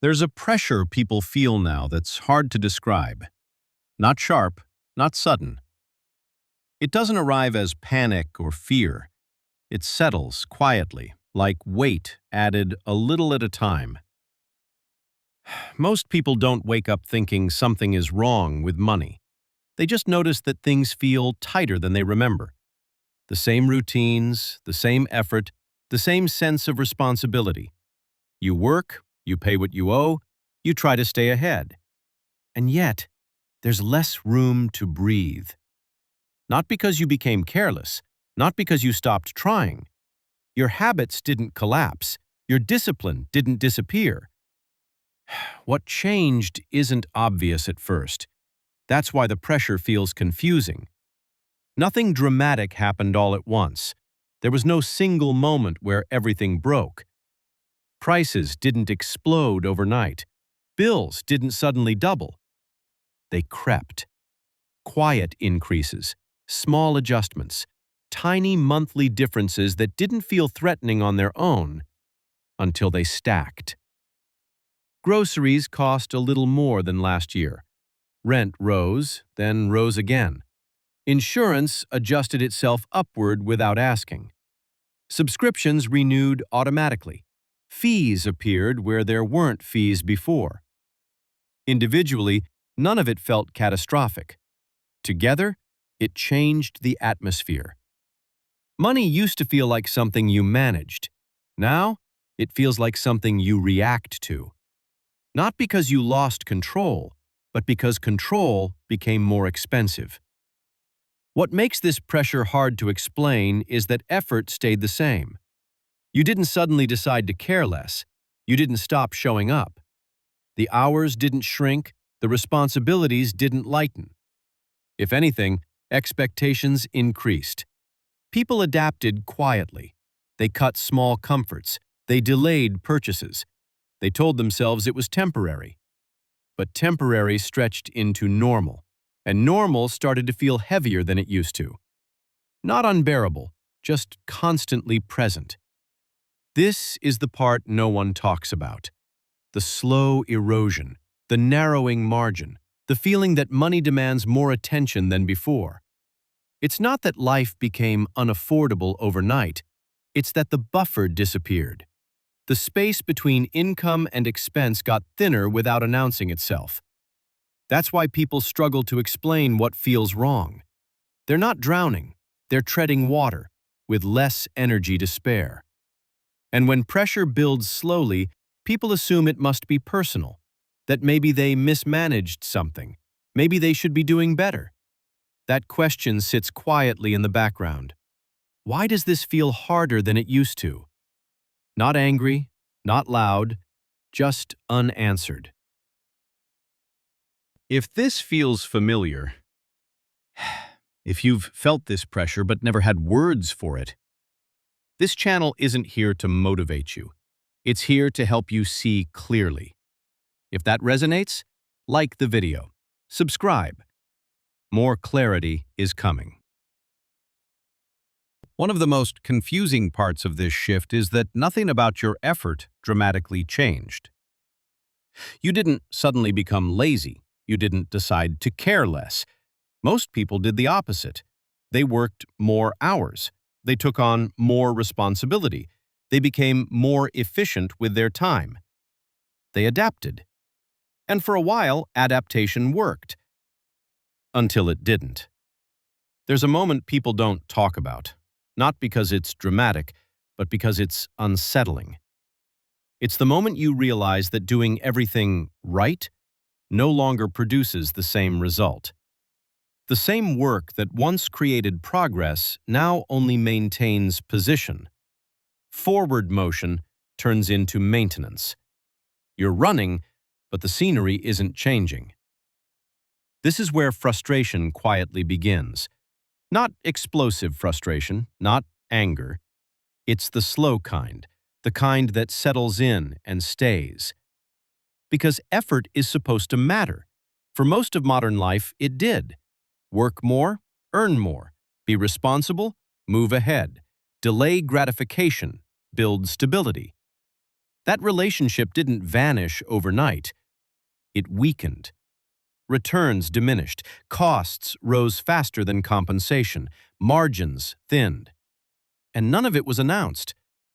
There's a pressure people feel now that's hard to describe. Not sharp, not sudden. It doesn't arrive as panic or fear. It settles quietly, like weight added a little at a time. Most people don't wake up thinking something is wrong with money. They just notice that things feel tighter than they remember. The same routines, the same effort, the same sense of responsibility. You work, you pay what you owe, you try to stay ahead. And yet, there's less room to breathe. Not because you became careless, not because you stopped trying. Your habits didn't collapse, your discipline didn't disappear. What changed isn't obvious at first. That's why the pressure feels confusing. Nothing dramatic happened all at once. There was no single moment where everything broke. Prices didn't explode overnight. Bills didn't suddenly double. They crept. Quiet increases, small adjustments, tiny monthly differences that didn't feel threatening on their own until they stacked. Groceries cost a little more than last year. Rent rose, then rose again. Insurance adjusted itself upward without asking. Subscriptions renewed automatically. Fees appeared where there weren't fees before. Individually, none of it felt catastrophic. Together, it changed the atmosphere. Money used to feel like something you managed. Now, it feels like something you react to. Not because you lost control, but because control became more expensive. What makes this pressure hard to explain is that effort stayed the same. You didn't suddenly decide to care less. You didn't stop showing up. The hours didn't shrink, the responsibilities didn't lighten. If anything, expectations increased. People adapted quietly. They cut small comforts. They delayed purchases. They told themselves it was temporary. But temporary stretched into normal, and normal started to feel heavier than it used to. Not unbearable, just constantly present. This is the part no one talks about. The slow erosion, the narrowing margin, the feeling that money demands more attention than before. It's not that life became unaffordable overnight, it's that the buffer disappeared. The space between income and expense got thinner without announcing itself. That's why people struggle to explain what feels wrong. They're not drowning, they're treading water, with less energy to spare. And when pressure builds slowly, people assume it must be personal, that maybe they mismanaged something, maybe they should be doing better. That question sits quietly in the background. Why does this feel harder than it used to? Not angry, not loud, just unanswered. If this feels familiar, if you've felt this pressure but never had words for it, this channel isn't here to motivate you. It's here to help you see clearly. If that resonates, like the video. Subscribe. More clarity is coming. One of the most confusing parts of this shift is that nothing about your effort dramatically changed. You didn't suddenly become lazy. You didn't decide to care less. Most people did the opposite. They worked more hours. They took on more responsibility. They became more efficient with their time. They adapted. And for a while, adaptation worked. Until it didn't. There's a moment people don't talk about. Not because it's dramatic, but because it's unsettling. It's the moment you realize that doing everything right no longer produces the same result. The same work that once created progress now only maintains position. Forward motion turns into maintenance. You're running, but the scenery isn't changing. This is where frustration quietly begins. Not explosive frustration, not anger. It's the slow kind, the kind that settles in and stays. Because effort is supposed to matter. For most of modern life, it did. Work more, earn more, be responsible, move ahead, delay gratification, build stability. That relationship didn't vanish overnight. It weakened. Returns diminished. Costs rose faster than compensation. Margins thinned. And none of it was announced.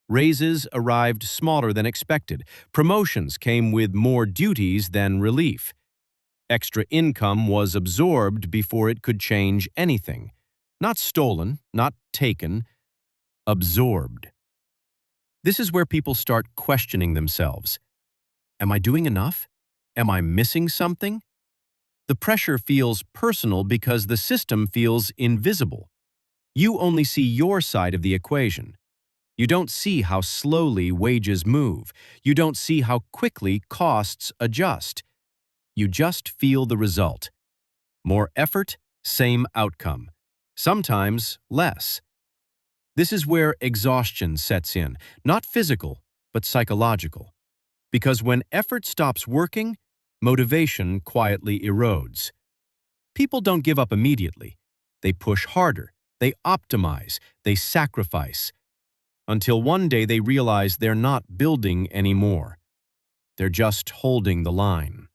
Raises arrived smaller than expected. Promotions came with more duties than relief. Extra income was absorbed before it could change anything. Not stolen, not taken, absorbed. This is where people start questioning themselves. Am I doing enough? Am I missing something? The pressure feels personal because the system feels invisible. You only see your side of the equation. You don't see how slowly wages move. You don't see how quickly costs adjust. You just feel the result. More effort, same outcome. Sometimes less. This is where exhaustion sets in, not physical, but psychological. Because when effort stops working, motivation quietly erodes. People don't give up immediately. They push harder, they optimize, they sacrifice, until one day they realize they're not building anymore. They're just holding the line.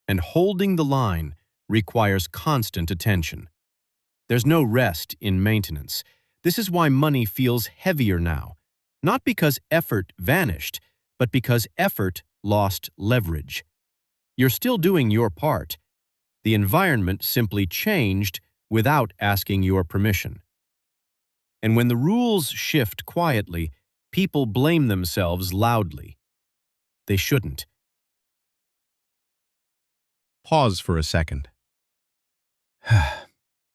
And holding the line requires constant attention. There's no rest in maintenance. This is why money feels heavier now, not because effort vanished, but because effort lost leverage. You're still doing your part. The environment simply changed without asking your permission. And when the rules shift quietly, people blame themselves loudly. They shouldn't. Pause for a second.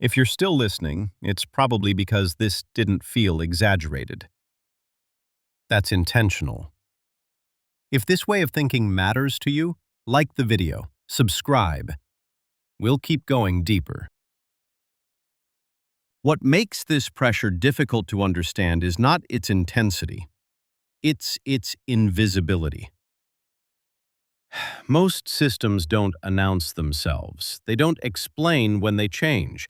If you're still listening, it's probably because this didn't feel exaggerated. That's intentional. If this way of thinking matters to you, like the video, subscribe. We'll keep going deeper. What makes this pressure difficult to understand is not its intensity. It's its invisibility. Most systems don't announce themselves. They don't explain when they change.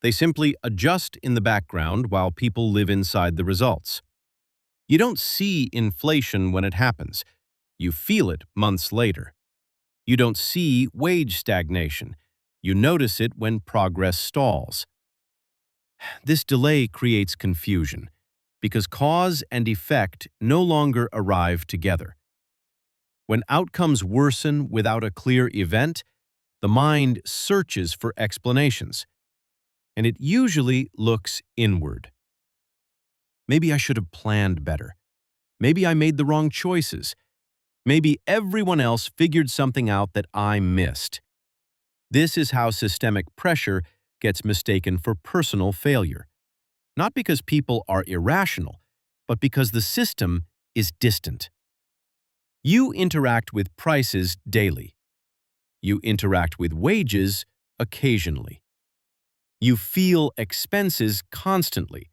They simply adjust in the background while people live inside the results. You don't see inflation when it happens. You feel it months later. You don't see wage stagnation. You notice it when progress stalls. This delay creates confusion because cause and effect no longer arrive together. When outcomes worsen without a clear event, the mind searches for explanations, and it usually looks inward. Maybe I should have planned better. Maybe I made the wrong choices. Maybe everyone else figured something out that I missed. This is how systemic pressure gets mistaken for personal failure. Not because people are irrational, but because the system is distant. You interact with prices daily. You interact with wages occasionally. You feel expenses constantly.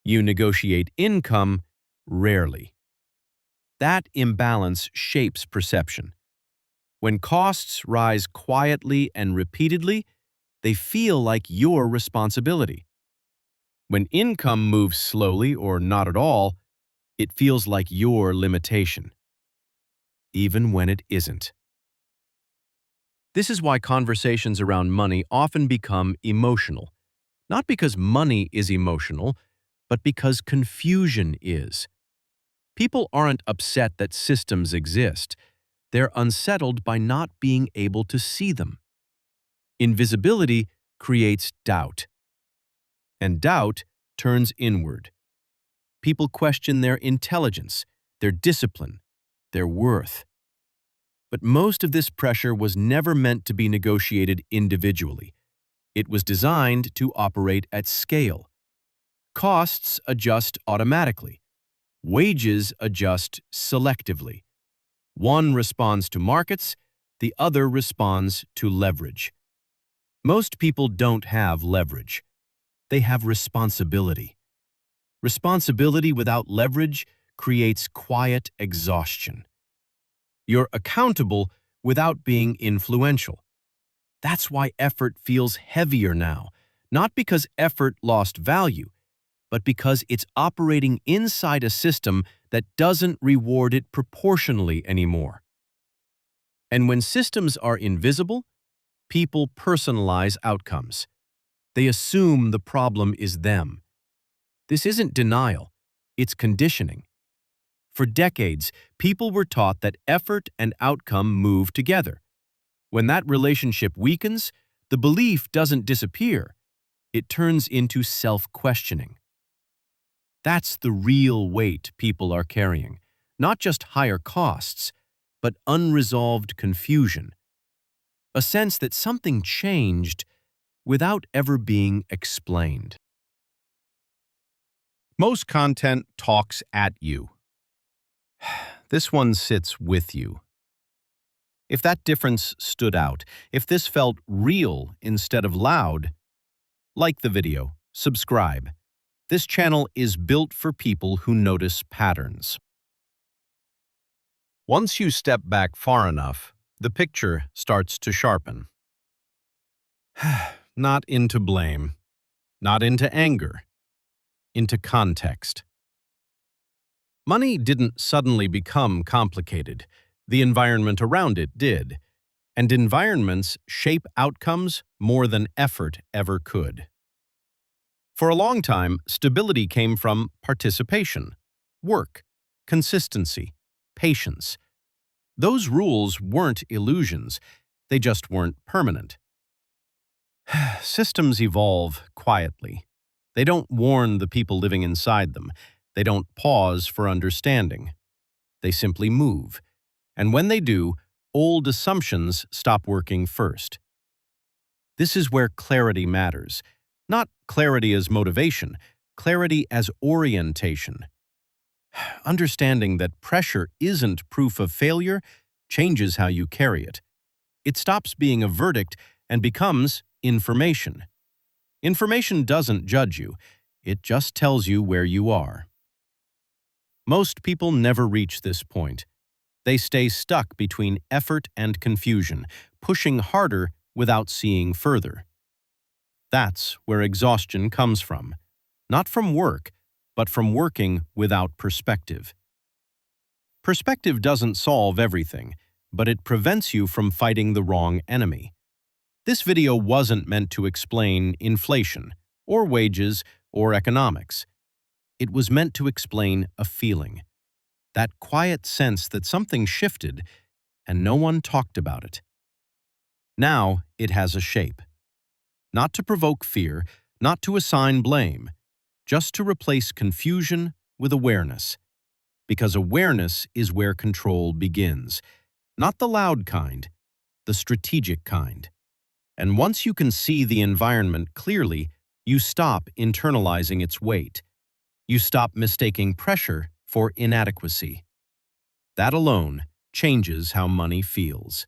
You negotiate income rarely. That imbalance shapes perception. When costs rise quietly and repeatedly, they feel like your responsibility. When income moves slowly or not at all, it feels like your limitation, even when it isn't. This is why conversations around money often become emotional, not because money is emotional, but because confusion is. People aren't upset that systems exist. They're unsettled by not being able to see them. Invisibility creates doubt, and doubt turns inward. People question their intelligence, their discipline, their worth. But most of this pressure was never meant to be negotiated individually. It was designed to operate at scale. Costs adjust automatically. Wages adjust selectively. One responds to markets, the other responds to leverage. Most people don't have leverage. They have responsibility. Responsibility without leverage creates quiet exhaustion. You're accountable without being influential. That's why effort feels heavier now, not because effort lost value, but because it's operating inside a system that doesn't reward it proportionally anymore. And when systems are invisible, people personalize outcomes. They assume the problem is them. This isn't denial, it's conditioning. For decades, people were taught that effort and outcome move together. When that relationship weakens, the belief doesn't disappear. It turns into self-questioning. That's the real weight people are carrying, not just higher costs, but unresolved confusion, a sense that something changed without ever being explained. Most content talks at you. This one sits with you. If that difference stood out, if this felt real instead of loud, like the video, subscribe. This channel is built for people who notice patterns. Once you step back far enough, the picture starts to sharpen. Not into blame, not into anger, into context. Money didn't suddenly become complicated. The environment around it did. And environments shape outcomes more than effort ever could. For a long time, stability came from participation, work, consistency, patience. Those rules weren't illusions, they just weren't permanent. Systems evolve quietly. They don't warn the people living inside them. They don't pause for understanding. They simply move. And when they do, old assumptions stop working first. This is where clarity matters. Not clarity as motivation, clarity as orientation. Understanding that pressure isn't proof of failure changes how you carry it. It stops being a verdict and becomes information. Information doesn't judge you, it just tells you where you are. Most people never reach this point. They stay stuck between effort and confusion, pushing harder without seeing further. That's where exhaustion comes from. Not from work, but from working without perspective. Perspective doesn't solve everything, but it prevents you from fighting the wrong enemy. This video wasn't meant to explain inflation, or wages, or economics. It was meant to explain a feeling. That quiet sense that something shifted, and no one talked about it. Now it has a shape. Not to provoke fear, not to assign blame, just to replace confusion with awareness. Because awareness is where control begins. Not the loud kind, the strategic kind. And once you can see the environment clearly, you stop internalizing its weight. You stop mistaking pressure for inadequacy. That alone changes how money feels.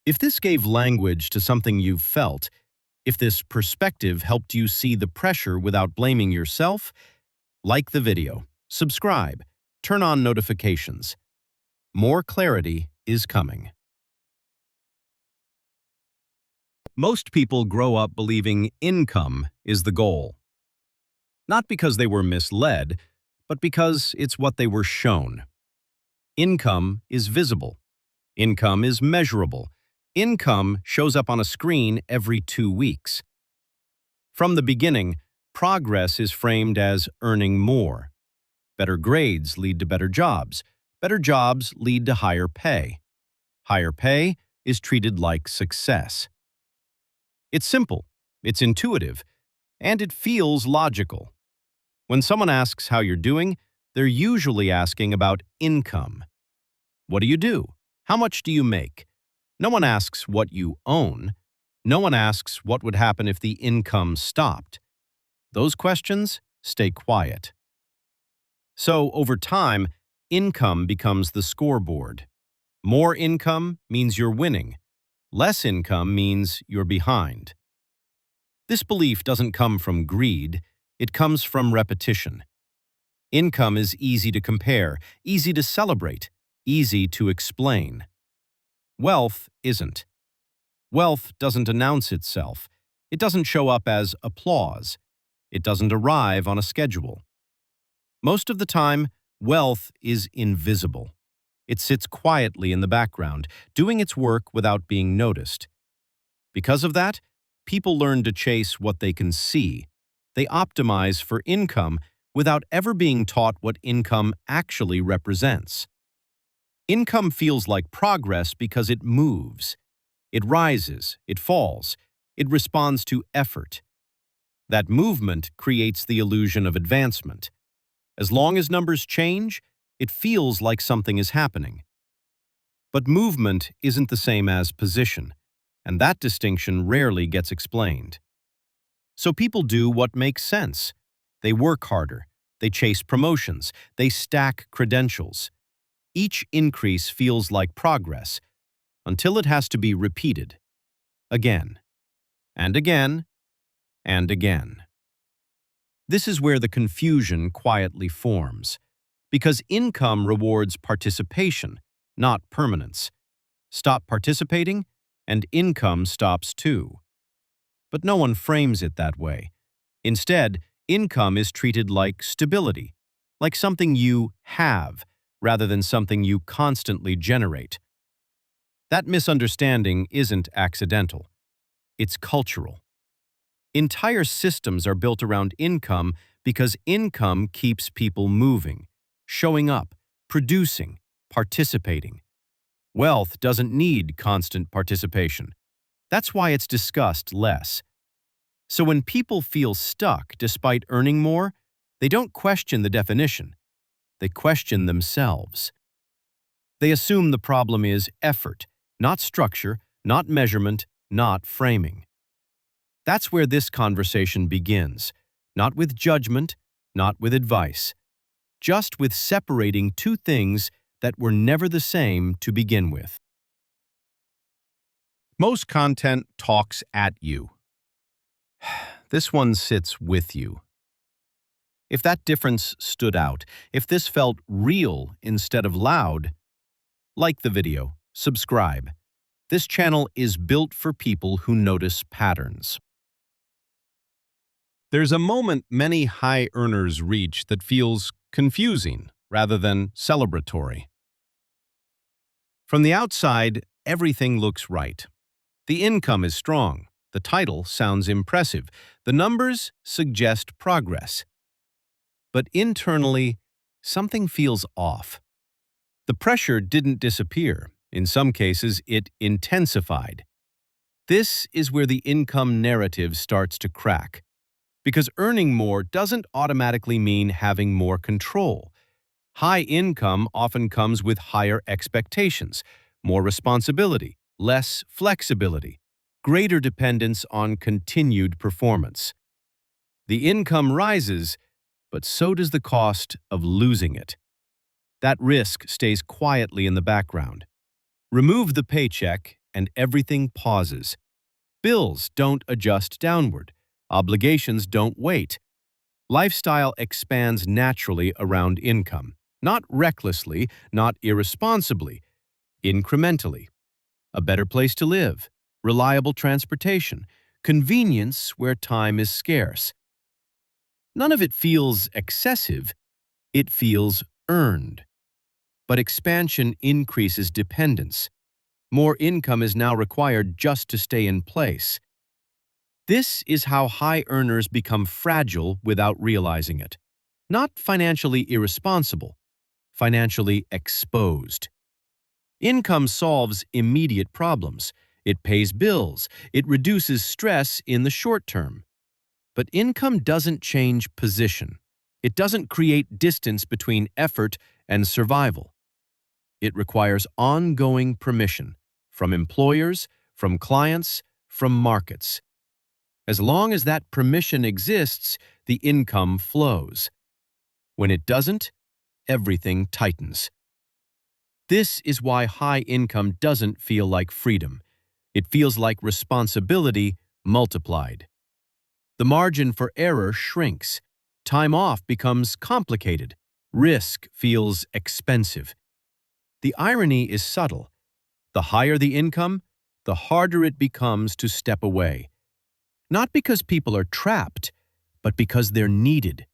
If this gave language to something you've felt, if this perspective helped you see the pressure without blaming yourself, like the video, subscribe, turn on notifications. More clarity is coming. Most people grow up believing income is the goal. Not because they were misled, but because it's what they were shown. Income is visible. Income is measurable. Income shows up on a screen every 2 weeks. From the beginning, progress is framed as earning more. Better grades lead to better jobs. Better jobs lead to higher pay. Higher pay is treated like success. It's simple, it's intuitive, and it feels logical. When someone asks how you're doing, they're usually asking about income. What do you do? How much do you make? No one asks what you own. No one asks what would happen if the income stopped. Those questions stay quiet. So, over time, income becomes the scoreboard. More income means you're winning. Less income means you're behind. This belief doesn't come from greed, it comes from repetition. Income is easy to compare, easy to celebrate, easy to explain. Wealth isn't. Wealth doesn't announce itself. It doesn't show up as applause. It doesn't arrive on a schedule. Most of the time, wealth is invisible. It sits quietly in the background, doing its work without being noticed. Because of that, people learn to chase what they can see. They optimize for income without ever being taught what income actually represents. Income feels like progress because it moves. It rises, it falls, it responds to effort. That movement creates the illusion of advancement. As long as numbers change, it feels like something is happening. But movement isn't the same as position, and that distinction rarely gets explained. So people do what makes sense. They work harder, they chase promotions, they stack credentials. Each increase feels like progress, until it has to be repeated. Again, and again, and again. This is where the confusion quietly forms, because income rewards participation, not permanence. Stop participating, and income stops too. But no one frames it that way. Instead, income is treated like stability, like something you have, rather than something you constantly generate. That misunderstanding isn't accidental. It's cultural. Entire systems are built around income because income keeps people moving, showing up, producing, participating. Wealth doesn't need constant participation. That's why it's discussed less. So when people feel stuck despite earning more, they don't question the definition. They question themselves. They assume the problem is effort, not structure, not measurement, not framing. That's where this conversation begins, not with judgment, not with advice, just with separating two things that were never the same to begin with. Most content talks at you. This one sits with you. If that difference stood out, if this felt real instead of loud, like the video, subscribe. This channel is built for people who notice patterns. There's a moment many high earners reach that feels confusing rather than celebratory. From the outside, everything looks right. The income is strong. The title sounds impressive. The numbers suggest progress. But internally, something feels off. The pressure didn't disappear. In some cases, it intensified. This is where the income narrative starts to crack. Because earning more doesn't automatically mean having more control. High income often comes with higher expectations, more responsibility, less flexibility, greater dependence on continued performance. The income rises, but so does the cost of losing it. That risk stays quietly in the background. Remove the paycheck, and everything pauses. Bills don't adjust downward. Obligations don't wait. Lifestyle expands naturally around income, not recklessly, not irresponsibly, incrementally. A better place to live, reliable transportation, convenience where time is scarce. None of it feels excessive, it feels earned. But expansion increases dependence. More income is now required just to stay in place. This is how high earners become fragile without realizing it. Not financially irresponsible, financially exposed. Income solves immediate problems. It pays bills. It reduces stress in the short term. But income doesn't change position. It doesn't create distance between effort and survival. It requires ongoing permission from employers, from clients, from markets. As long as that permission exists, the income flows. When it doesn't, everything tightens. This is why high income doesn't feel like freedom. It feels like responsibility multiplied. The margin for error shrinks. Time off becomes complicated. Risk feels expensive. The irony is subtle. The higher the income, the harder it becomes to step away. Not because people are trapped, but because they're needed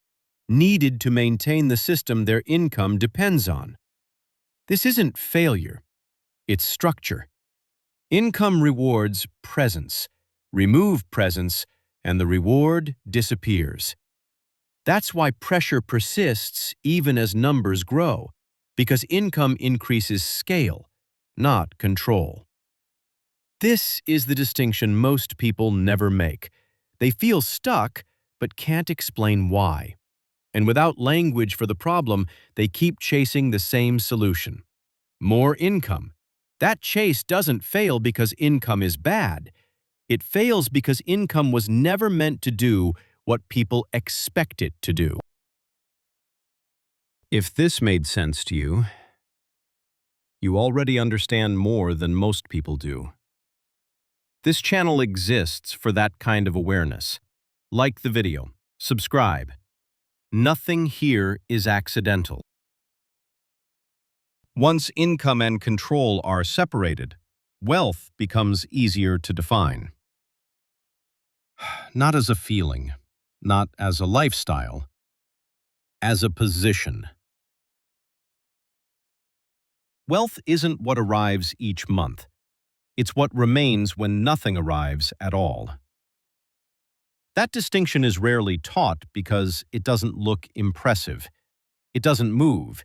to maintain the system their income depends on. This isn't failure, it's structure. Income rewards presence. Remove presence, and the reward disappears. That's why pressure persists even as numbers grow, because income increases scale, not control. This is the distinction most people never make. They feel stuck, but can't explain why. And without language for the problem, they keep chasing the same solution. More income. That chase doesn't fail because income is bad. It fails because income was never meant to do what people expect it to do. If this made sense to you, you already understand more than most people do. This channel exists for that kind of awareness. Like the video, subscribe. Nothing here is accidental. Once income and control are separated, wealth becomes easier to define. Not as a feeling, not as a lifestyle, as a position. Wealth isn't what arrives each month. It's what remains when nothing arrives at all. That distinction is rarely taught because it doesn't look impressive. It doesn't move.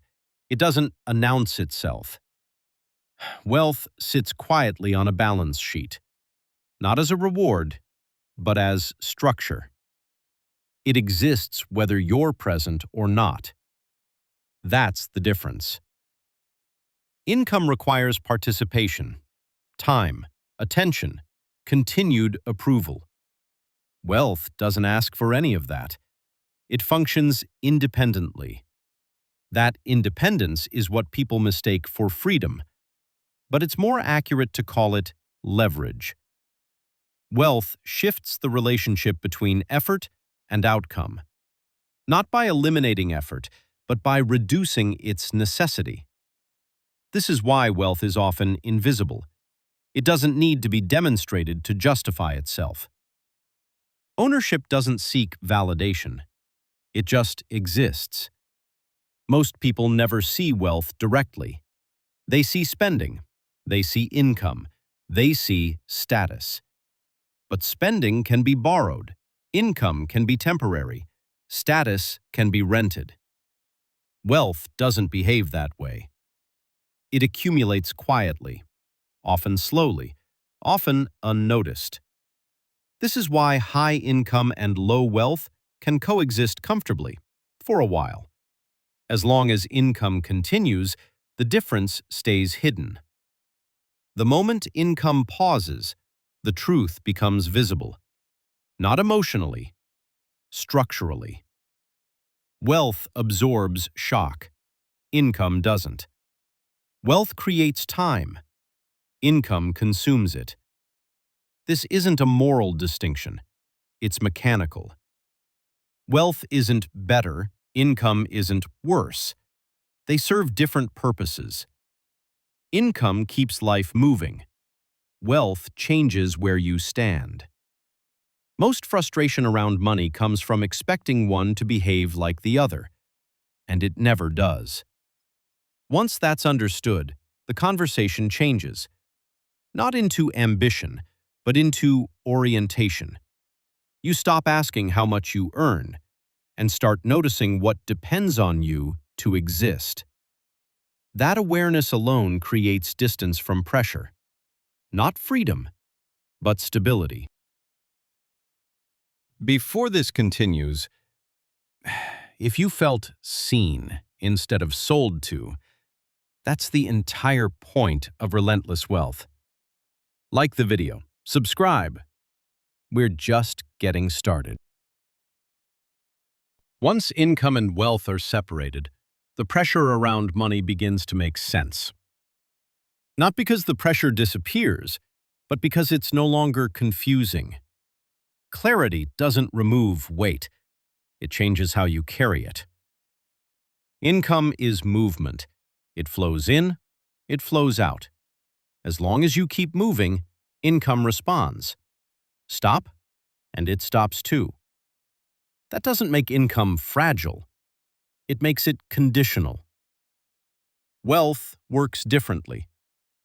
It doesn't announce itself. Wealth sits quietly on a balance sheet, not as a reward, but as structure. It exists whether you're present or not. That's the difference. Income requires participation, time, attention, continued approval. Wealth doesn't ask for any of that. It functions independently. That independence is what people mistake for freedom, but it's more accurate to call it leverage. Wealth shifts the relationship between effort and outcome, not by eliminating effort, but by reducing its necessity. This is why wealth is often invisible. It doesn't need to be demonstrated to justify itself. Ownership doesn't seek validation. It just exists. Most people never see wealth directly. They see spending. They see income. They see status. But spending can be borrowed. Income can be temporary. Status can be rented. Wealth doesn't behave that way. It accumulates quietly, often slowly, often unnoticed. This is why high income and low wealth can coexist comfortably, for a while. As long as income continues, the difference stays hidden. The moment income pauses, the truth becomes visible. Not emotionally, structurally. Wealth absorbs shock. Income doesn't. Wealth creates time. Income consumes it. This isn't a moral distinction. It's mechanical. Wealth isn't better. Income isn't worse. They serve different purposes. Income keeps life moving. Wealth changes where you stand. Most frustration around money comes from expecting one to behave like the other, and it never does. Once that's understood, the conversation changes, not into ambition, but into orientation. You stop asking how much you earn and start noticing what depends on you to exist. That awareness alone creates distance from pressure. Not freedom, but stability. Before this continues, if you felt seen instead of sold to, that's the entire point of Relentless Wealth. Like the video, subscribe. We're just getting started. Once income and wealth are separated, the pressure around money begins to make sense. Not because the pressure disappears, but because it's no longer confusing. Clarity doesn't remove weight. It changes how you carry it. Income is movement. It flows in, it flows out. As long as you keep moving, income responds. Stop, and it stops too. That doesn't make income fragile. It makes it conditional. Wealth works differently.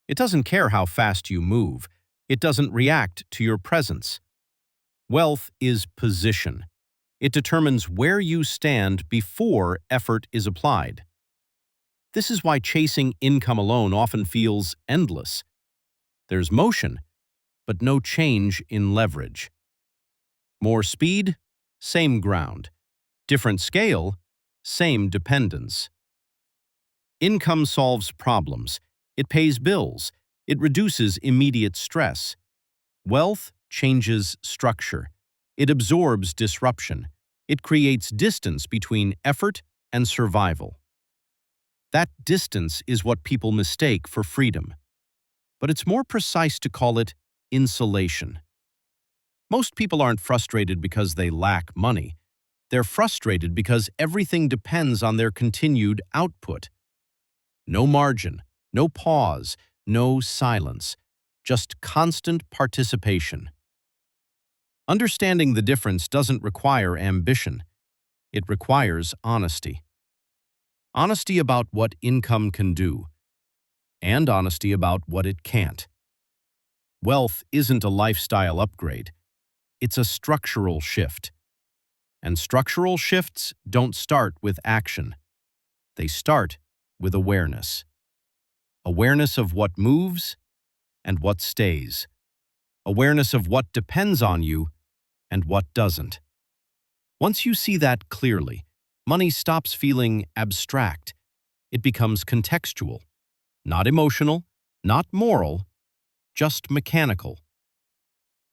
It doesn't care how fast you move. It doesn't react to your presence. Wealth is position. It determines where you stand before effort is applied. This is why chasing income alone often feels endless. There's motion, but no change in leverage. More speed, same ground. Different scale, same dependence. Income solves problems. It pays bills. It reduces immediate stress. Wealth changes structure. It absorbs disruption. It creates distance between effort and survival. That distance is what people mistake for freedom. But it's more precise to call it insulation. Most people aren't frustrated because they lack money. They're frustrated because everything depends on their continued output. No margin, no pause, no silence, just constant participation. Understanding the difference doesn't require ambition. It requires honesty. Honesty about what income can do, and honesty about what it can't. Wealth isn't a lifestyle upgrade. It's a structural shift. And structural shifts don't start with action. They start with awareness. Awareness of what moves and what stays. Awareness of what depends on you and what doesn't. Once you see that clearly, money stops feeling abstract. It becomes contextual, not emotional, not moral, just mechanical.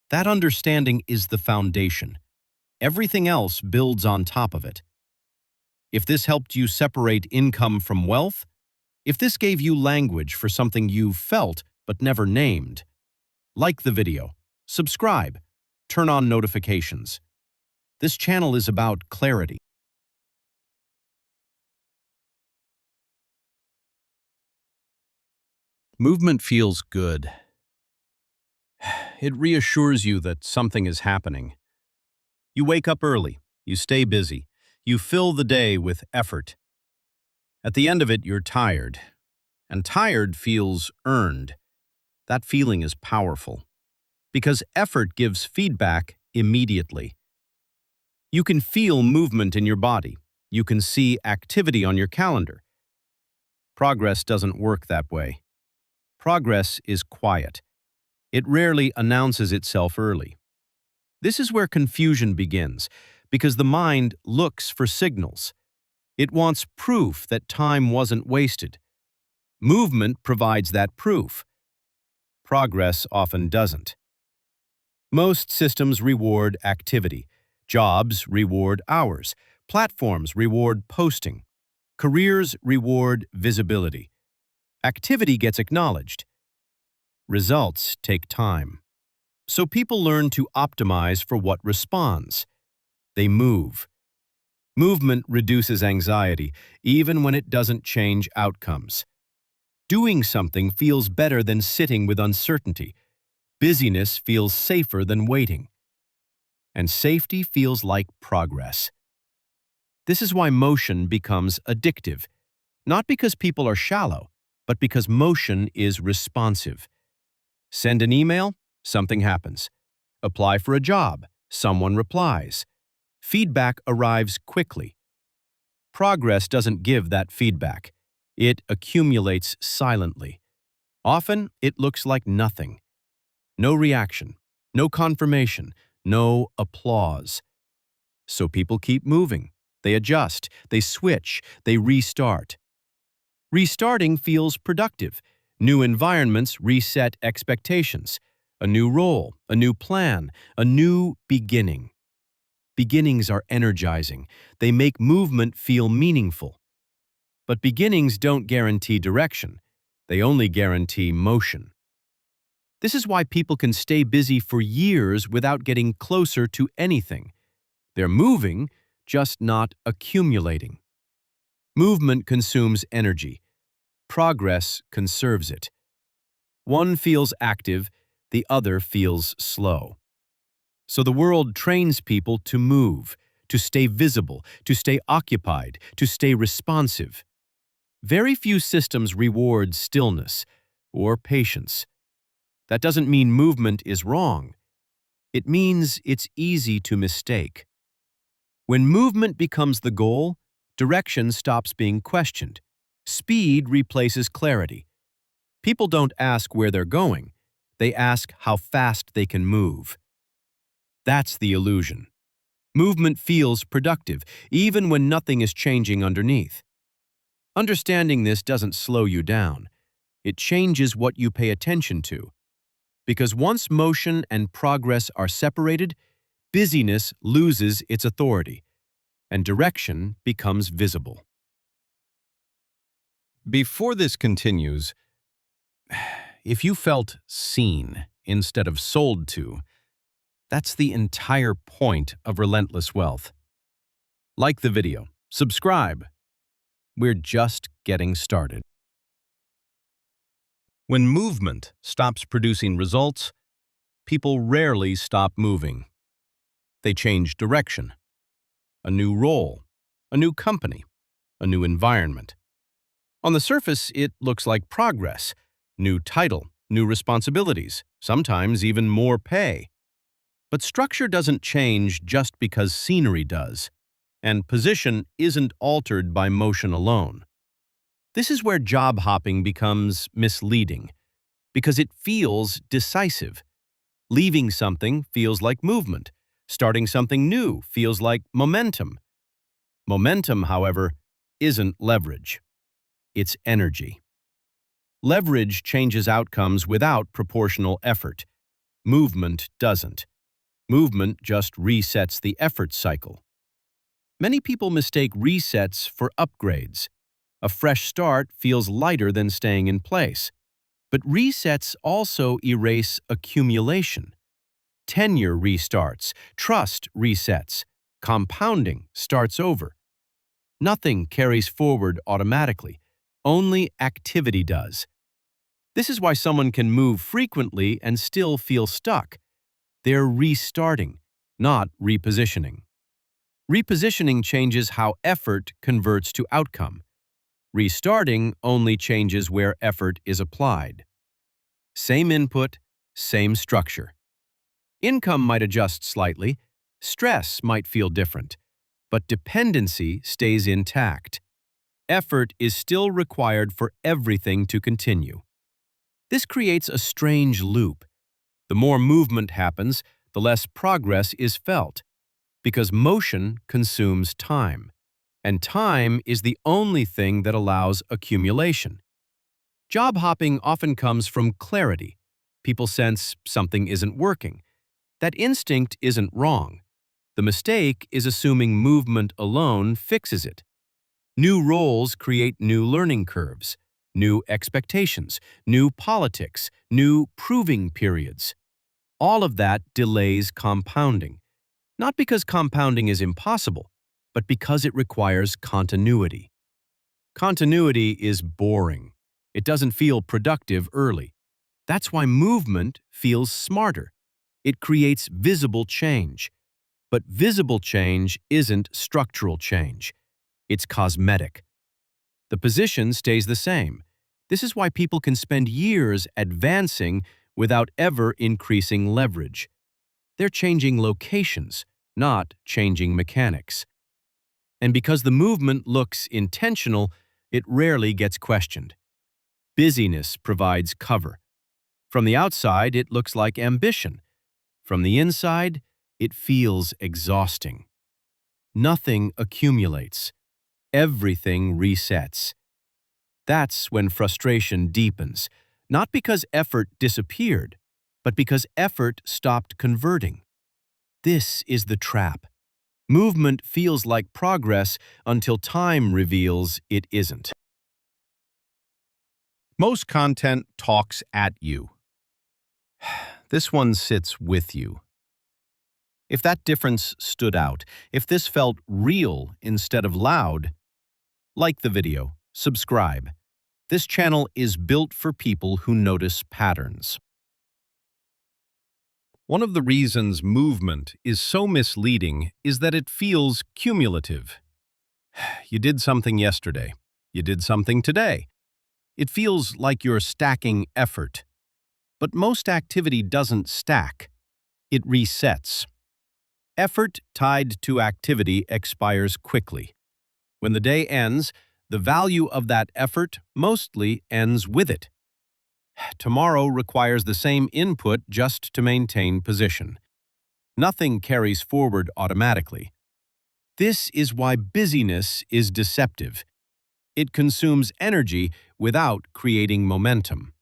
That understanding is the foundation. Everything else builds on top of it. If this helped you separate income from wealth, if this gave you language for something you've felt but never named, like the video, subscribe, turn on notifications. This channel is about clarity. Movement feels good. It reassures you that something is happening. You wake up early, you stay busy, you fill the day with effort. At the end of it, you're tired, and tired feels earned. That feeling is powerful, because effort gives feedback immediately. You can feel movement in your body. You can see activity on your calendar. Progress doesn't work that way. Progress is quiet. It rarely announces itself early. This is where confusion begins, because the mind looks for signals. It wants proof that time wasn't wasted. Movement provides that proof. Progress often doesn't. Most systems reward activity. Jobs reward hours. Platforms reward posting. Careers reward visibility. Activity gets acknowledged. Results take time. So people learn to optimize for what responds. They move. Movement reduces anxiety, even when it doesn't change outcomes. Doing something feels better than sitting with uncertainty. Busyness feels safer than waiting. And safety feels like progress. This is why motion becomes addictive. Not because people are shallow, but because motion is responsive. Send an email, something happens. Apply for a job, someone replies. Feedback arrives quickly. Progress doesn't give that feedback. It accumulates silently. Often, it looks like nothing. No reaction, no confirmation, no applause. So people keep moving. They adjust, they switch, they restart. Restarting feels productive. New environments reset expectations. A new role, a new plan, a new beginning. Beginnings are energizing. They make movement feel meaningful. But beginnings don't guarantee direction. They only guarantee motion. This is why people can stay busy for years without getting closer to anything. They're moving, just not accumulating. Movement consumes energy. Progress conserves it. One feels active, the other feels slow. So the world trains people to move, to stay visible, to stay occupied, to stay responsive. Very few systems reward stillness or patience. That doesn't mean movement is wrong. It means it's easy to mistake. When movement becomes the goal, direction stops being questioned. Speed replaces clarity. People don't ask where they're going. They ask how fast they can move. That's the illusion. Movement feels productive, even when nothing is changing underneath. Understanding this doesn't slow you down. It changes what you pay attention to. Because once motion and progress are separated, busyness loses its authority, and direction becomes visible. Before this continues, if you felt seen instead of sold to, that's the entire point of Relentless Wealth. Like the video, subscribe. We're just getting started. When movement stops producing results, people rarely stop moving. They change direction. A new role, a new company, a new environment. On the surface, it looks like progress, new title, new responsibilities, sometimes even more pay. But structure doesn't change just because scenery does, and position isn't altered by motion alone. This is where job hopping becomes misleading, because it feels decisive. Leaving something feels like movement. Starting something new feels like momentum. Momentum, however, isn't leverage. It's energy. Leverage changes outcomes without proportional effort. Movement doesn't. Movement just resets the effort cycle. Many people mistake resets for upgrades. A fresh start feels lighter than staying in place. But resets also erase accumulation. Tenure restarts, trust resets, compounding starts over. Nothing carries forward automatically. Only activity does. This is why someone can move frequently and still feel stuck. They're restarting, not repositioning. Repositioning changes how effort converts to outcome. Restarting only changes where effort is applied. Same input, same structure. Income might adjust slightly, stress might feel different, but dependency stays intact. Effort is still required for everything to continue. This creates a strange loop. The more movement happens, the less progress is felt, because motion consumes time, and time is the only thing that allows accumulation. Job hopping often comes from clarity. People sense something isn't working. That instinct isn't wrong. The mistake is assuming movement alone fixes it. New roles create new learning curves, new expectations, new politics, new proving periods. All of that delays compounding. Not because compounding is impossible, but because it requires continuity. Continuity is boring. It doesn't feel productive early. That's why movement feels smarter. It creates visible change. But visible change isn't structural change. It's cosmetic. The position stays the same. This is why people can spend years advancing without ever increasing leverage. They're changing locations, not changing mechanics. And because the movement looks intentional, it rarely gets questioned. Busyness provides cover. From the outside, it looks like ambition. From the inside, it feels exhausting. Nothing accumulates. Everything resets. That's when frustration deepens, not because effort disappeared, but because effort stopped converting. This is the trap. Movement feels like progress until time reveals it isn't. Most content talks at you. This one sits with you. If that difference stood out, if this felt real instead of loud, like the video, subscribe. This channel is built for people who notice patterns. One of the reasons movement is so misleading is that it feels cumulative. You did something yesterday. You did something today. It feels like you're stacking effort. But most activity doesn't stack. It resets. Effort tied to activity expires quickly. When the day ends, the value of that effort mostly ends with it. Tomorrow requires the same input just to maintain position. Nothing carries forward automatically. This is why busyness is deceptive. It consumes energy without creating momentum.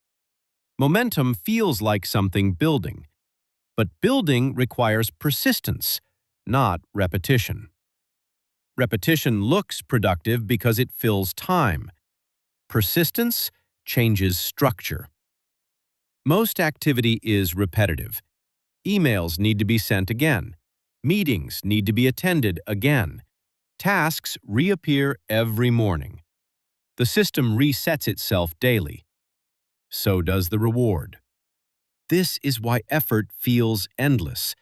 Momentum feels like something building, but building requires persistence, not repetition. Repetition looks productive because it fills time. Persistence changes structure. Most activity is repetitive. Emails need to be sent again. Meetings need to be attended again. Tasks reappear every morning. The system resets itself daily. So does the reward. This is why effort feels endless.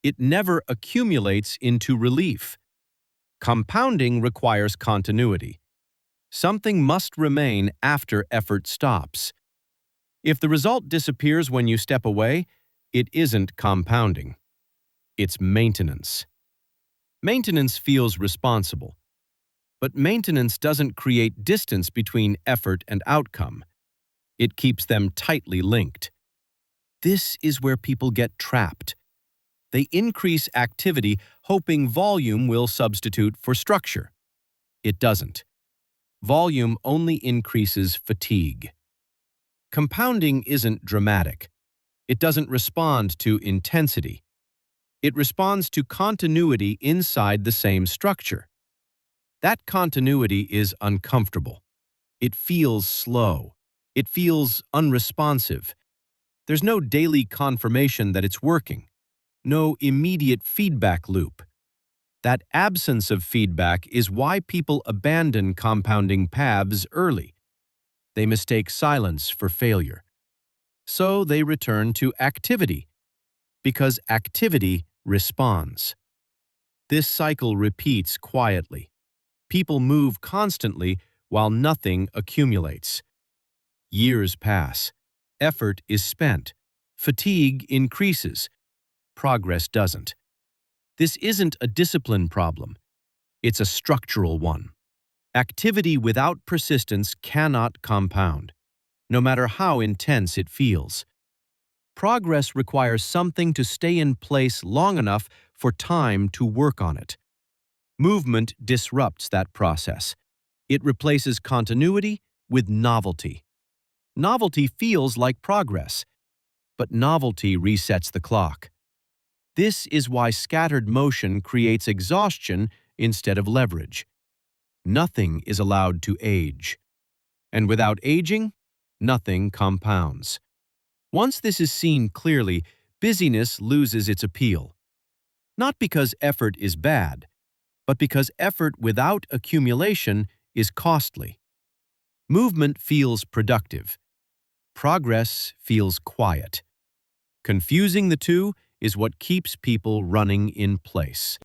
It never accumulates into relief. Compounding requires continuity. Something must remain after effort stops. If the result disappears when you step away, it isn't compounding. It's maintenance. Maintenance feels responsible. But maintenance doesn't create distance between effort and outcome. It keeps them tightly linked. This is where people get trapped. They increase activity hoping volume will substitute for structure. It doesn't. Volume only increases fatigue. Compounding isn't dramatic. It doesn't respond to intensity. It responds to continuity inside the same structure. That continuity is uncomfortable. It feels slow. It feels unresponsive. There's no daily confirmation that it's working. No immediate feedback loop. That absence of feedback is why people abandon compounding paths early. They mistake silence for failure. So they return to activity, because activity responds. This cycle repeats quietly. People move constantly while nothing accumulates. Years pass. Effort is spent. Fatigue increases. Progress doesn't. This isn't a discipline problem. It's a structural one. Activity without persistence cannot compound, no matter how intense it feels. Progress requires something to stay in place long enough for time to work on it. Movement disrupts that process. It replaces continuity with novelty. Novelty feels like progress, but novelty resets the clock. This is why scattered motion creates exhaustion instead of leverage. Nothing is allowed to age. And without aging, nothing compounds. Once this is seen clearly, busyness loses its appeal. Not because effort is bad, but because effort without accumulation is costly. Movement feels productive. Progress feels quiet. Confusing the two is what keeps people running in place.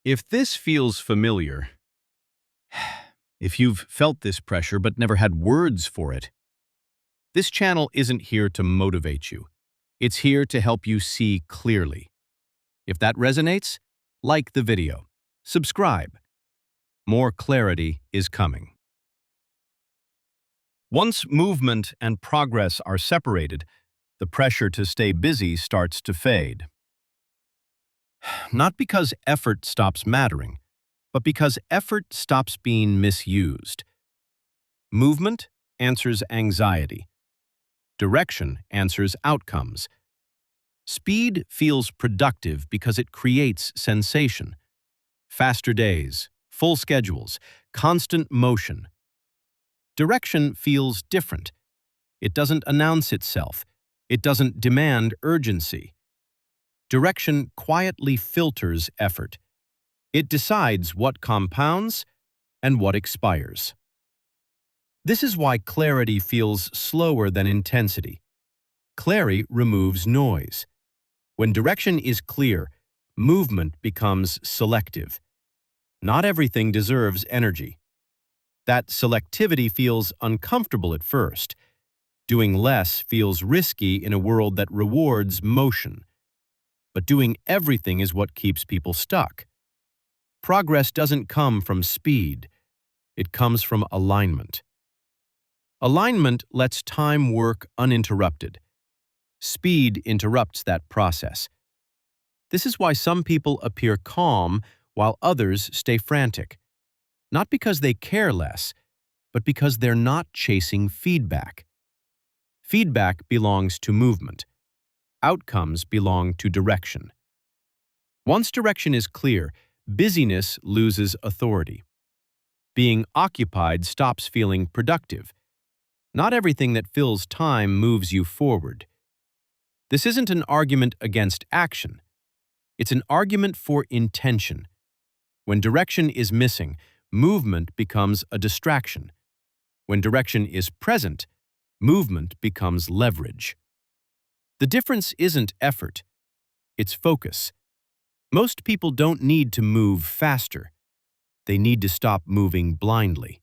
If this feels familiar, if you've felt this pressure but never had words for it, this channel isn't here to motivate you. It's here to help you see clearly. If that resonates, like the video. Subscribe. More clarity is coming. Once movement and progress are separated, the pressure to stay busy starts to fade. Not because effort stops mattering, but because effort stops being misused. Movement answers anxiety. Direction answers outcomes. Speed feels productive because it creates sensation. Faster days, full schedules, constant motion. Direction feels different. It doesn't announce itself. It doesn't demand urgency. Direction quietly filters effort. It decides what compounds and what expires. This is why clarity feels slower than intensity. Clarity removes noise. When direction is clear, movement becomes selective. Not everything deserves energy. That selectivity feels uncomfortable at first. Doing less feels risky in a world that rewards motion. But doing everything is what keeps people stuck. Progress doesn't come from speed. It comes from alignment. Alignment lets time work uninterrupted. Speed interrupts that process. This is why some people appear calm while others stay frantic. Not because they care less, but because they're not chasing feedback. Feedback belongs to movement. Outcomes belong to direction. Once direction is clear, busyness loses authority. Being occupied stops feeling productive. Not everything that fills time moves you forward. This isn't an argument against action. It's an argument for intention. When direction is missing, movement becomes a distraction. When direction is present, movement becomes leverage. The difference isn't effort. It's focus. Most people don't need to move faster. They need to stop moving blindly.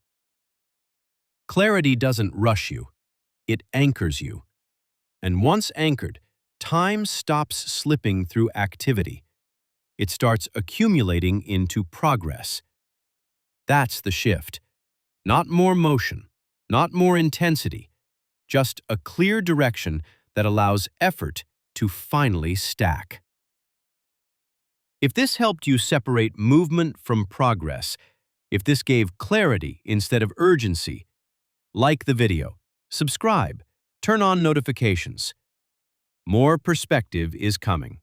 Clarity doesn't rush you. It anchors you. And once anchored, time stops slipping through activity. It starts accumulating into progress. That's the shift. Not more motion, not more intensity, just a clear direction that allows effort to finally stack. If this helped you separate movement from progress, if this gave clarity instead of urgency, like the video, subscribe, turn on notifications. More perspective is coming.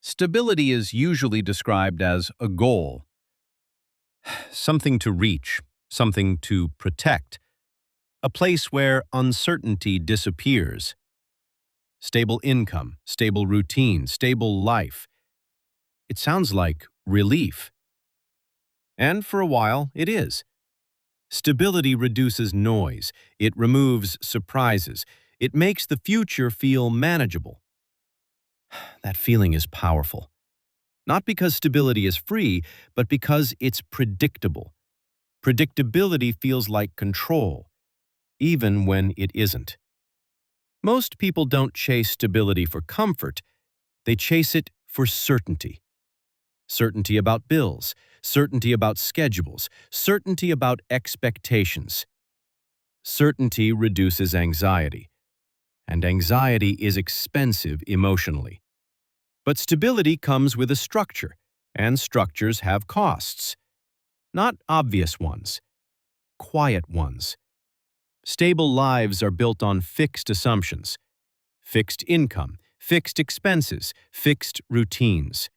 Stability is usually described as a goal, something to reach, something to protect, a place where uncertainty disappears. Stable income, stable routine, stable life. It sounds like relief. And for a while, it is. Stability reduces noise, it removes surprises, it makes the future feel manageable. That feeling is powerful. Not because stability is free, but because it's predictable. Predictability feels like control, even when it isn't. Most people don't chase stability for comfort, they chase it for certainty. Certainty about bills, certainty about schedules, certainty about expectations. Certainty reduces anxiety, and anxiety is expensive emotionally. But stability comes with a structure, and structures have costs. Not obvious ones, quiet ones. Stable lives are built on fixed assumptions. Fixed income, fixed expenses, fixed routines.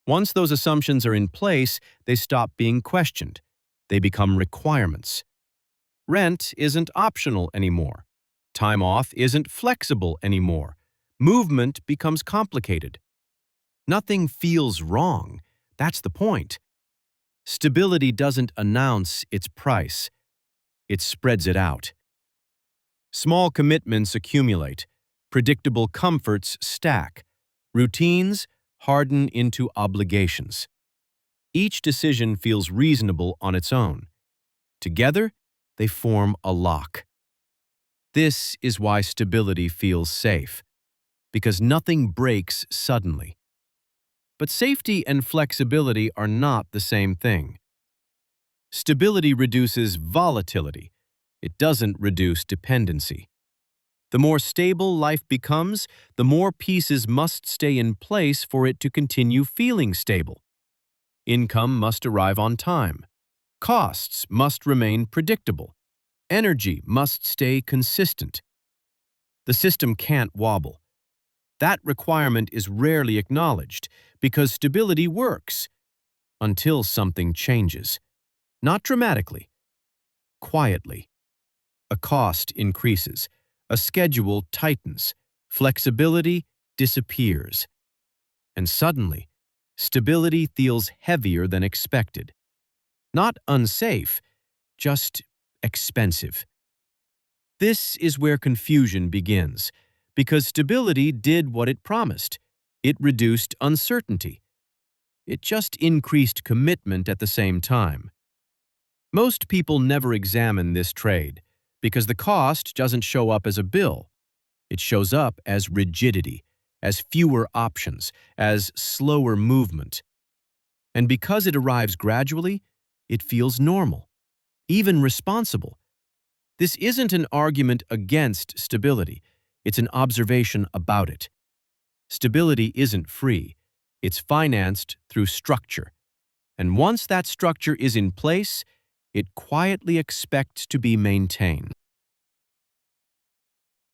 Once those assumptions are in place, they stop being questioned. They become requirements. Rent isn't optional anymore. Time off isn't flexible anymore. Movement becomes complicated. Nothing feels wrong. That's the point. Stability doesn't announce its price. It spreads it out. Small commitments accumulate. Predictable comforts stack. Routines harden into obligations. Each decision feels reasonable on its own. Together, they form a lock. This is why stability feels safe, because nothing breaks suddenly. But safety and flexibility are not the same thing. Stability reduces volatility. It doesn't reduce dependency. The more stable life becomes, the more pieces must stay in place for it to continue feeling stable. Income must arrive on time. Costs must remain predictable. Energy must stay consistent. The system can't wobble. That requirement is rarely acknowledged because stability works until something changes. Not dramatically, quietly. A cost increases. A schedule tightens. Flexibility disappears. And suddenly, stability feels heavier than expected. Not unsafe, just expensive. This is where confusion begins, because stability did what it promised. It reduced uncertainty. It just increased commitment at the same time. Most people never examine this trade because the cost doesn't show up as a bill. It shows up as rigidity, as fewer options, as slower movement. And because it arrives gradually, it feels normal, even responsible. This isn't an argument against stability. It's an observation about it. Stability isn't free. It's financed through structure. And once that structure is in place, it quietly expects to be maintained.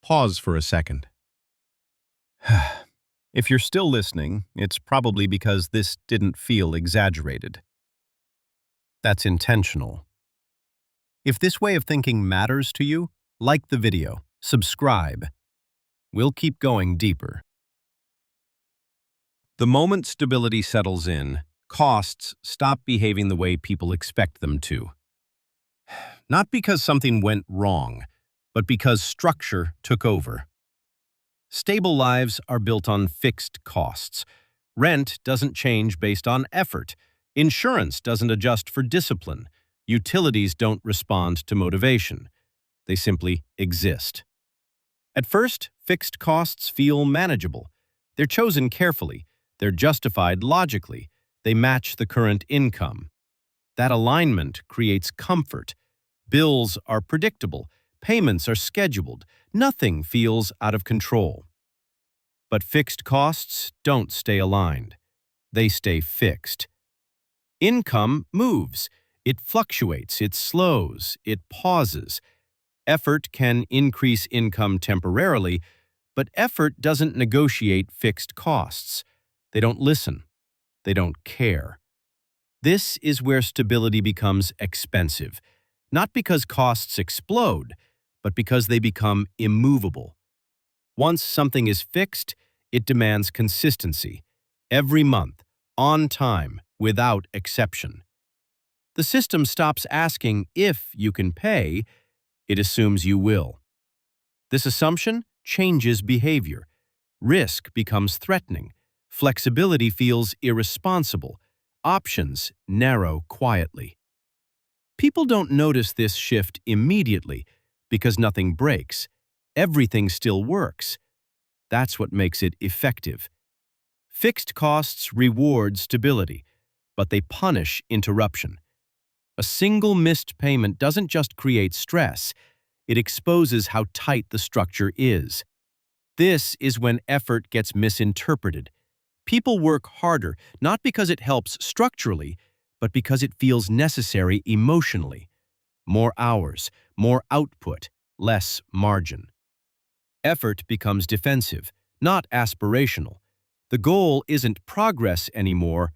Pause for a second. If you're still listening, it's probably because this didn't feel exaggerated. That's intentional. If this way of thinking matters to you, like the video, subscribe. We'll keep going deeper. The moment stability settles in, costs stop behaving the way people expect them to. Not because something went wrong, but because structure took over. Stable lives are built on fixed costs. Rent doesn't change based on effort. Insurance doesn't adjust for discipline. Utilities don't respond to motivation. They simply exist. At first, fixed costs feel manageable. They're chosen carefully. They're justified logically. They match the current income. That alignment creates comfort. Bills are predictable. Payments are scheduled. Nothing feels out of control. But fixed costs don't stay aligned. They stay fixed. Income moves. It fluctuates. It slows. It pauses. Effort can increase income temporarily, but effort doesn't negotiate fixed costs. They don't listen. They don't care. This is where stability becomes expensive, not because costs explode, but because they become immovable. Once something is fixed, it demands consistency, every month, on time, without exception. The system stops asking if you can pay, it assumes you will. This assumption changes behavior. Risk becomes threatening. Flexibility feels irresponsible. Options narrow quietly. People don't notice this shift immediately because nothing breaks. Everything still works. That's what makes it effective. Fixed costs reward stability, but they punish interruption. A single missed payment doesn't just create stress, it exposes how tight the structure is. This is when effort gets misinterpreted. People work harder not because it helps structurally, but because it feels necessary emotionally. More hours, more output, less margin. Effort becomes defensive, not aspirational. The goal isn't progress anymore,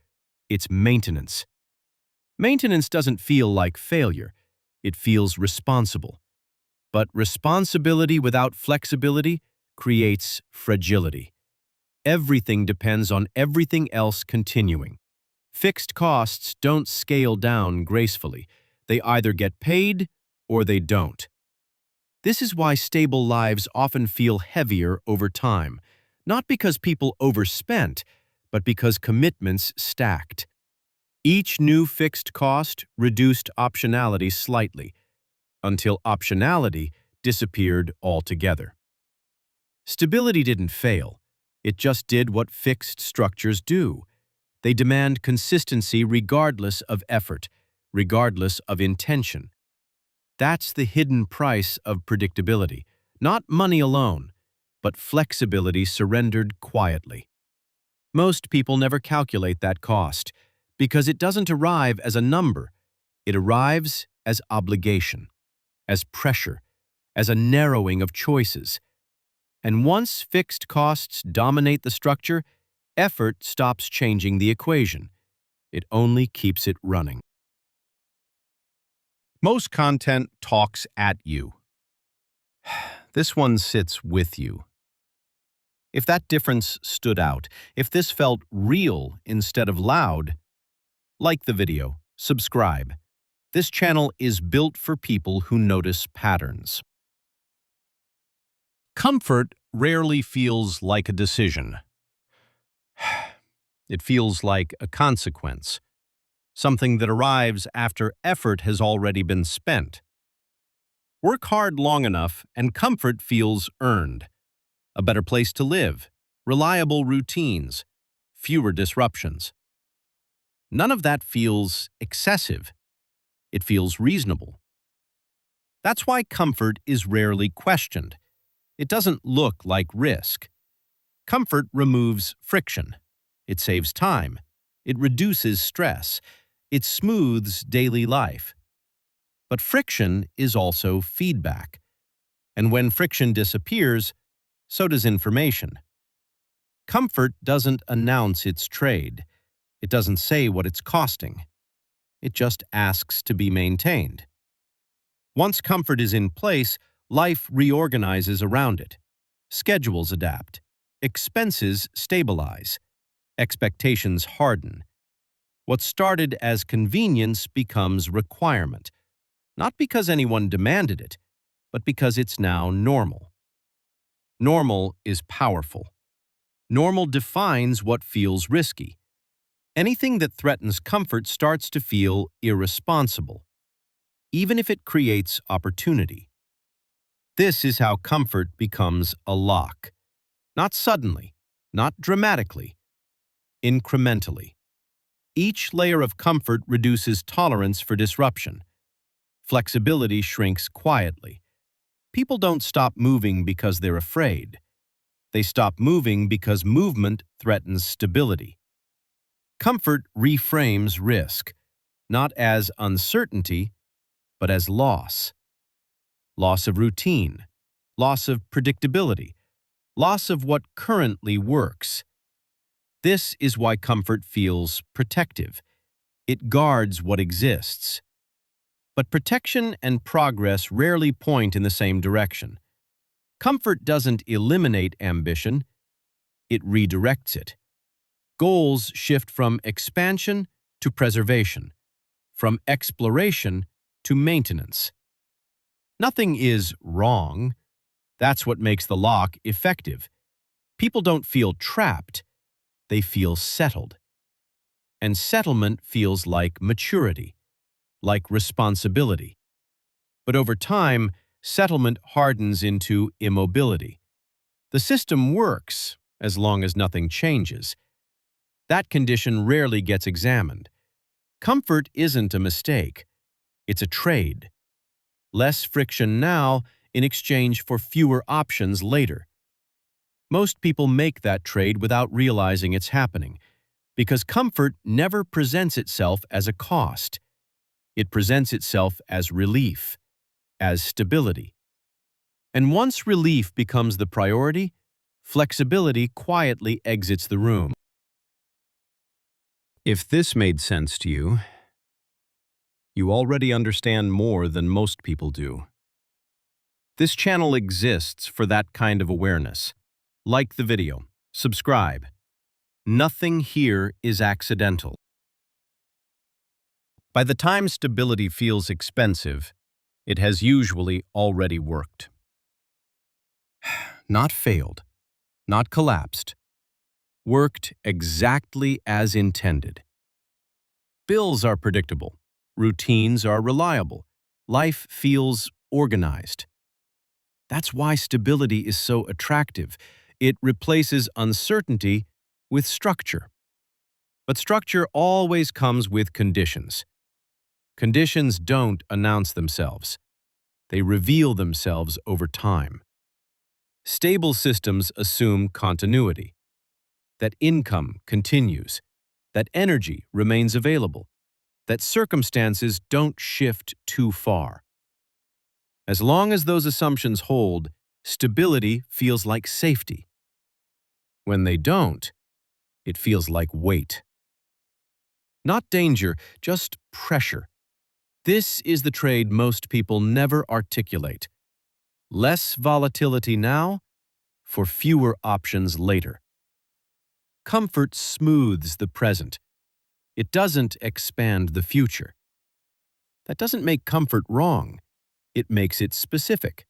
it's maintenance. Maintenance doesn't feel like failure. It feels responsible. But responsibility without flexibility creates fragility. Everything depends on everything else continuing. Fixed costs don't scale down gracefully. They either get paid or they don't. This is why stable lives often feel heavier over time, not because people overspent, but because commitments stacked. Each new fixed cost reduced optionality slightly, until optionality disappeared altogether. Stability didn't fail. It just did what fixed structures do. They demand consistency regardless of effort, regardless of intention. That's the hidden price of predictability, not money alone, but flexibility surrendered quietly. Most people never calculate that cost because it doesn't arrive as a number. It arrives as obligation, as pressure, as a narrowing of choices. And once fixed costs dominate the structure, effort stops changing the equation. It only keeps it running. Most content talks at you. This one sits with you. If that difference stood out, if this felt real instead of loud, like the video, subscribe. This channel is built for people who notice patterns. Comfort rarely feels like a decision. It feels like a consequence, something that arrives after effort has already been spent. Work hard long enough and comfort feels earned. A better place to live, reliable routines, fewer disruptions. None of that feels excessive. It feels reasonable. That's why comfort is rarely questioned. It doesn't look like risk. Comfort removes friction. It saves time. It reduces stress. It smooths daily life. But friction is also feedback. And when friction disappears, so does information. Comfort doesn't announce its trade. It doesn't say what it's costing. It just asks to be maintained. Once comfort is in place, life reorganizes around it. Schedules adapt. Expenses stabilize. Expectations harden. What started as convenience becomes requirement, not because anyone demanded it, but because it's now normal. Normal is powerful. Normal defines what feels risky. Anything that threatens comfort starts to feel irresponsible, even if it creates opportunity. This is how comfort becomes a lock. Not suddenly, not dramatically, incrementally. Each layer of comfort reduces tolerance for disruption. Flexibility shrinks quietly. People don't stop moving because they're afraid. They stop moving because movement threatens stability. Comfort reframes risk, not as uncertainty, but as loss. Loss of routine, loss of predictability, loss of what currently works. This is why comfort feels protective. It guards what exists. But protection and progress rarely point in the same direction. Comfort doesn't eliminate ambition, it redirects it. Goals shift from expansion to preservation, from exploration to maintenance. Nothing is wrong. That's what makes the lock effective. People don't feel trapped, they feel settled. And settlement feels like maturity, like responsibility. But over time, settlement hardens into immobility. The system works as long as nothing changes. That condition rarely gets examined. Comfort isn't a mistake. It's a trade. Less friction now in exchange for fewer options later. Most people make that trade without realizing it's happening, because comfort never presents itself as a cost. It presents itself as relief, as stability. And once relief becomes the priority, flexibility quietly exits the room. If this made sense to you, you already understand more than most people do. This channel exists for that kind of awareness. Like the video, subscribe. Nothing here is accidental. By the time stability feels expensive, it has usually already worked. Not failed, not collapsed. Worked exactly as intended. Bills are predictable. Routines are reliable. Life feels organized. That's why stability is so attractive. It replaces uncertainty with structure. But structure always comes with conditions. Conditions don't announce themselves. They reveal themselves over time. Stable systems assume continuity, that income continues, that energy remains available, that circumstances don't shift too far. As long as those assumptions hold, stability feels like safety. When they don't, it feels like weight. Not danger, just pressure. This is the trade most people never articulate. Less volatility now for fewer options later. Comfort smooths the present. It doesn't expand the future. That doesn't make comfort wrong. It makes it specific.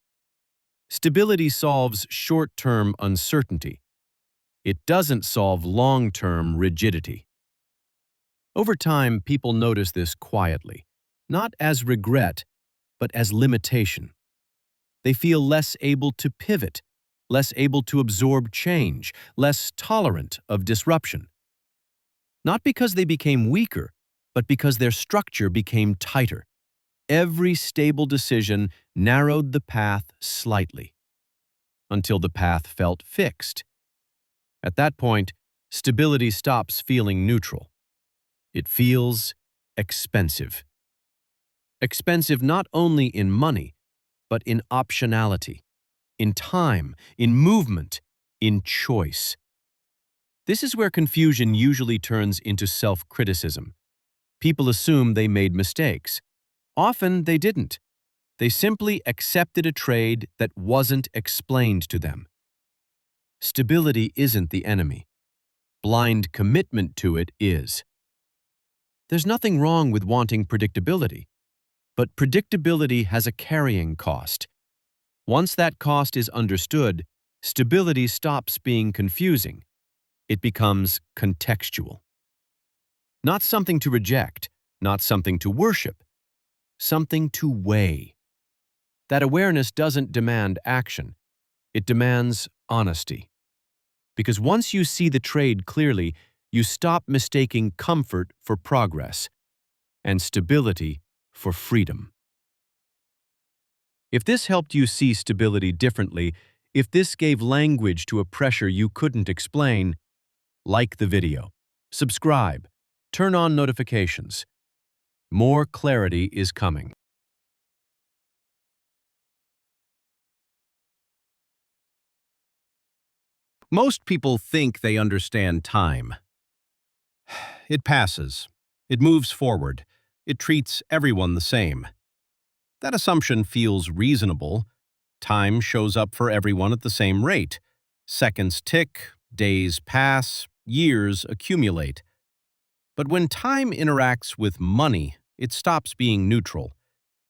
Stability solves short-term uncertainty. It doesn't solve long-term rigidity. Over time, people notice this quietly, not as regret, but as limitation. They feel less able to pivot, less able to absorb change, less tolerant of disruption. Not because they became weaker, but because their structure became tighter. Every stable decision narrowed the path slightly, until the path felt fixed. At that point, stability stops feeling neutral. It feels expensive. Expensive not only in money, but in optionality, in time, in movement, in choice. This is where confusion usually turns into self-criticism. People assume they made mistakes. Often they didn't. They simply accepted a trade that wasn't explained to them. Stability isn't the enemy. Blind commitment to it is. There's nothing wrong with wanting predictability, but predictability has a carrying cost. Once that cost is understood, stability stops being confusing. It becomes contextual. Not something to reject, not something to worship, something to weigh. That awareness doesn't demand action. It demands honesty. Because once you see the trade clearly, you stop mistaking comfort for progress and stability for freedom. If this helped you see stability differently, if this gave language to a pressure you couldn't explain, like the video, subscribe, turn on notifications. More clarity is coming. Most people think they understand time. It passes. It moves forward. It treats everyone the same. That assumption feels reasonable. Time shows up for everyone at the same rate. Seconds tick, days pass, years accumulate. But when time interacts with money, it stops being neutral.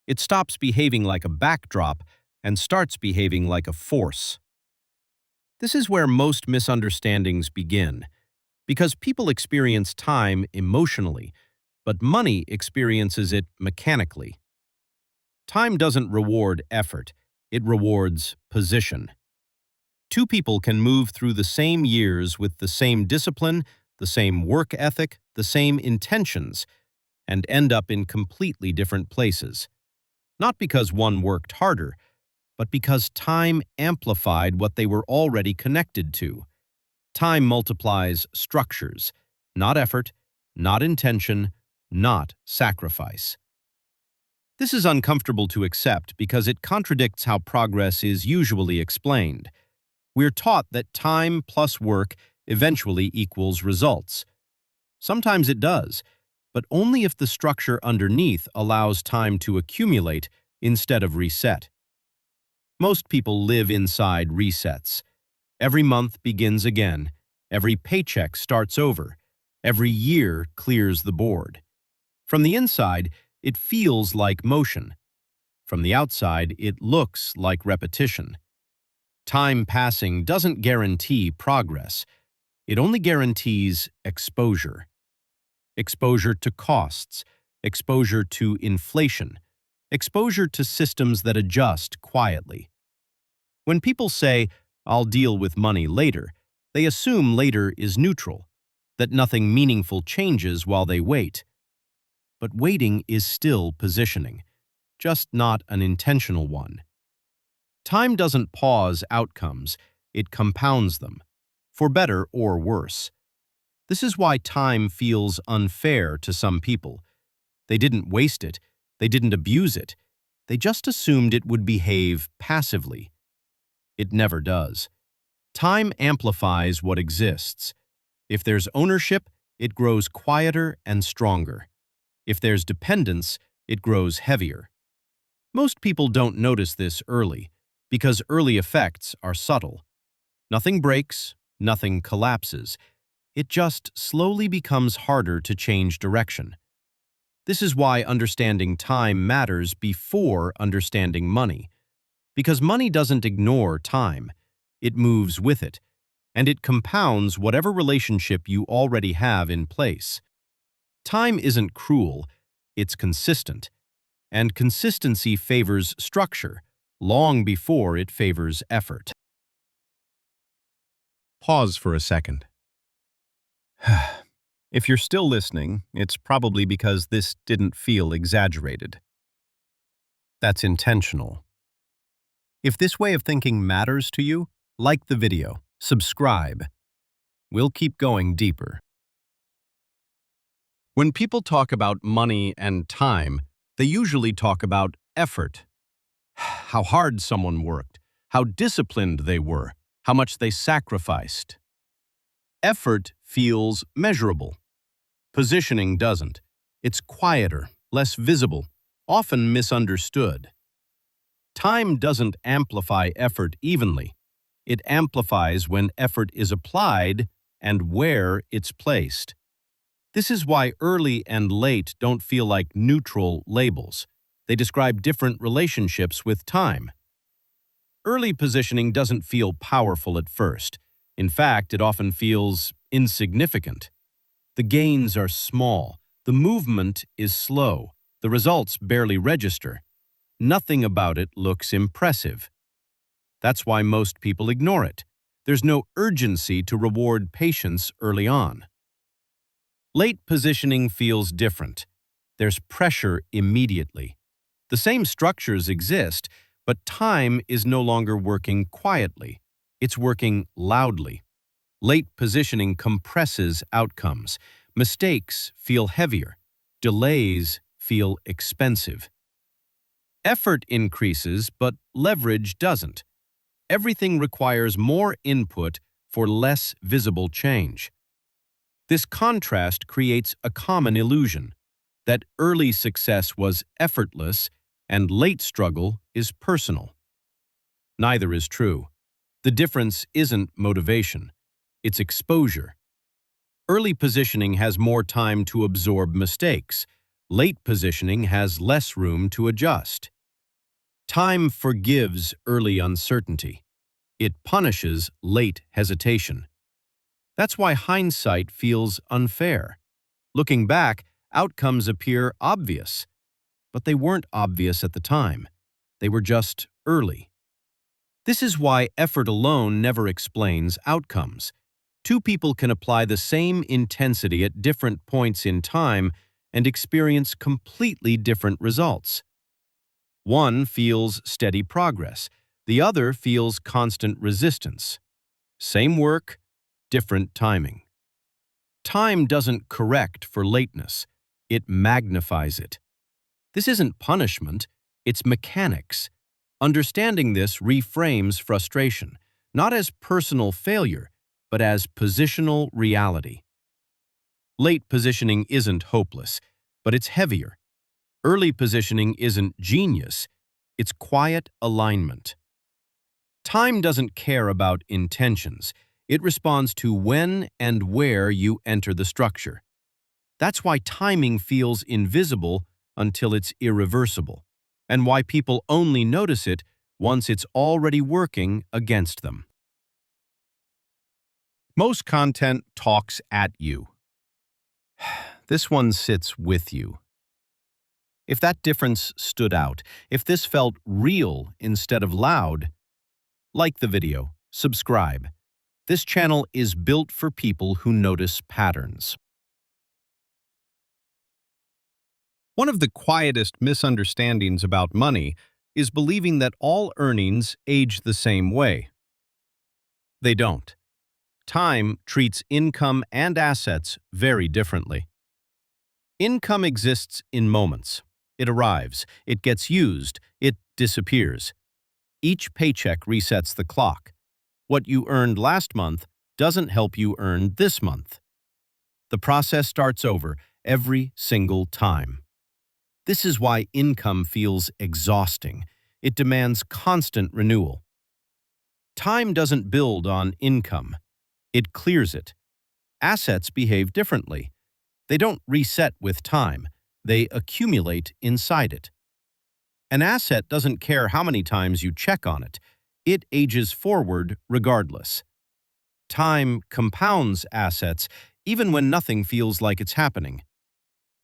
It stops behaving like a backdrop and starts behaving like a force. This is where most misunderstandings begin, because people experience time emotionally, but money experiences it mechanically. Time doesn't reward effort, it rewards position. Two people can move through the same years with the same discipline, the same work ethic, the same intentions, and end up in completely different places. Not because one worked harder, but because time amplified what they were already connected to. Time multiplies structures, not effort, not intention, not sacrifice. This is uncomfortable to accept because it contradicts how progress is usually explained. We're taught that time plus work eventually equals results. Sometimes it does, but only if the structure underneath allows time to accumulate instead of reset. Most people live inside resets. Every month begins again. Every paycheck starts over. Every year clears the board. From the inside, it feels like motion. From the outside, it looks like repetition. Time passing doesn't guarantee progress. It only guarantees exposure. Exposure to costs, exposure to inflation, exposure to systems that adjust quietly. When people say, "I'll deal with money later," they assume later is neutral, that nothing meaningful changes while they wait. But waiting is still positioning, just not an intentional one. Time doesn't pause outcomes, it compounds them, for better or worse. This is why time feels unfair to some people. They didn't waste it, they didn't abuse it, they just assumed it would behave passively. It never does. Time amplifies what exists. If there's ownership, it grows quieter and stronger. If there's dependence, it grows heavier. Most people don't notice this early, because early effects are subtle. Nothing breaks, nothing collapses. It just slowly becomes harder to change direction. This is why understanding time matters before understanding money. Because money doesn't ignore time, it moves with it, and it compounds whatever relationship you already have in place. Time isn't cruel, it's consistent, and consistency favors structure long before it favors effort. Pause for a second. If you're still listening, it's probably because this didn't feel exaggerated. That's intentional. If this way of thinking matters to you, like the video, subscribe. We'll keep going deeper. When people talk about money and time, they usually talk about effort. How hard someone worked, how disciplined they were, how much they sacrificed. Effort feels measurable. Positioning doesn't. It's quieter, less visible, often misunderstood. Time doesn't amplify effort evenly. It amplifies when effort is applied and where it's placed. This is why early and late don't feel like neutral labels. They describe different relationships with time. Early positioning doesn't feel powerful at first. In fact, it often feels insignificant. The gains are small, the movement is slow, the results barely register. Nothing about it looks impressive. That's why most people ignore it. There's no urgency to reward patience early on. Late positioning feels different. There's pressure immediately. The same structures exist, but time is no longer working quietly. It's working loudly. Late positioning compresses outcomes. Mistakes feel heavier. Delays feel expensive. Effort increases, but leverage doesn't. Everything requires more input for less visible change. This contrast creates a common illusion that early success was effortless and late struggle is personal. Neither is true. The difference isn't motivation, it's exposure. Early positioning has more time to absorb mistakes. Late positioning has less room to adjust. Time forgives early uncertainty. It punishes late hesitation. That's why hindsight feels unfair. Looking back, outcomes appear obvious, but they weren't obvious at the time. They were just early. This is why effort alone never explains outcomes. Two people can apply the same intensity at different points in time and experience completely different results. One feels steady progress. The other feels constant resistance. Same work, different timing. Time doesn't correct for lateness. It magnifies it. This isn't punishment, it's mechanics. Understanding this reframes frustration, not as personal failure, but as positional reality. Late positioning isn't hopeless, but it's heavier. Early positioning isn't genius, it's quiet alignment. Time doesn't care about intentions. It responds to when and where you enter the structure. That's why timing feels invisible until it's irreversible, and why people only notice it once it's already working against them. Most content talks at you. This one sits with you. If that difference stood out, if this felt real instead of loud, like the video, subscribe. This channel is built for people who notice patterns. One of the quietest misunderstandings about money is believing that all earnings age the same way. They don't. Time treats income and assets very differently. Income exists in moments. It arrives, it gets used, it disappears. Each paycheck resets the clock. What you earned last month doesn't help you earn this month. The process starts over every single time. This is why income feels exhausting. It demands constant renewal. Time doesn't build on income. It clears it. Assets behave differently. They don't reset with time. They accumulate inside it. An asset doesn't care how many times you check on it. It ages forward regardless. Time compounds assets even when nothing feels like it's happening.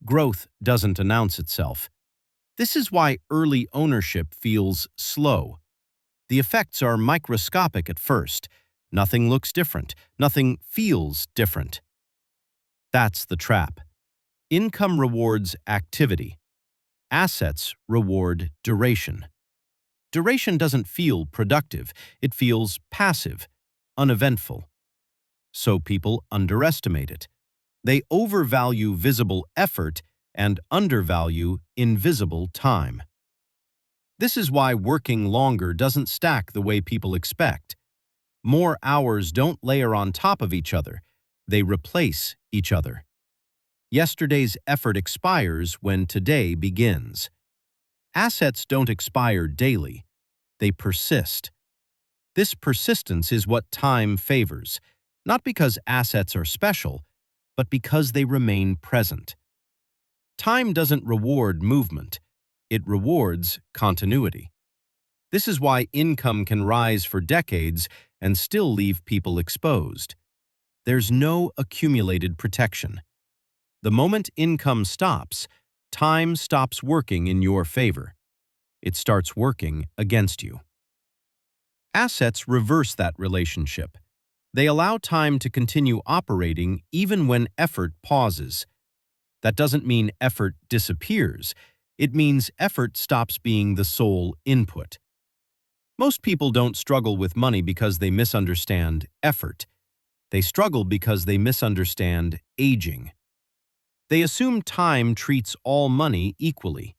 Growth doesn't announce itself. This is why early ownership feels slow. The effects are microscopic at first. Nothing looks different. Nothing feels different. That's the trap. Income rewards activity. Assets reward duration. Duration doesn't feel productive. It feels passive, uneventful. So people underestimate it. They overvalue visible effort and undervalue invisible time. This is why working longer doesn't stack the way people expect. More hours don't layer on top of each other. They replace each other. Yesterday's effort expires when today begins. Assets don't expire daily. They persist. This persistence is what time favors, not because assets are special, but because they remain present. Time doesn't reward movement. It rewards continuity. This is why income can rise for decades and still leave people exposed. There's no accumulated protection. The moment income stops, time stops working in your favor. It starts working against you. Assets reverse that relationship. They allow time to continue operating even when effort pauses. That doesn't mean effort disappears. It means effort stops being the sole input. Most people don't struggle with money because they misunderstand effort. They struggle because they misunderstand aging. They assume time treats all money equally.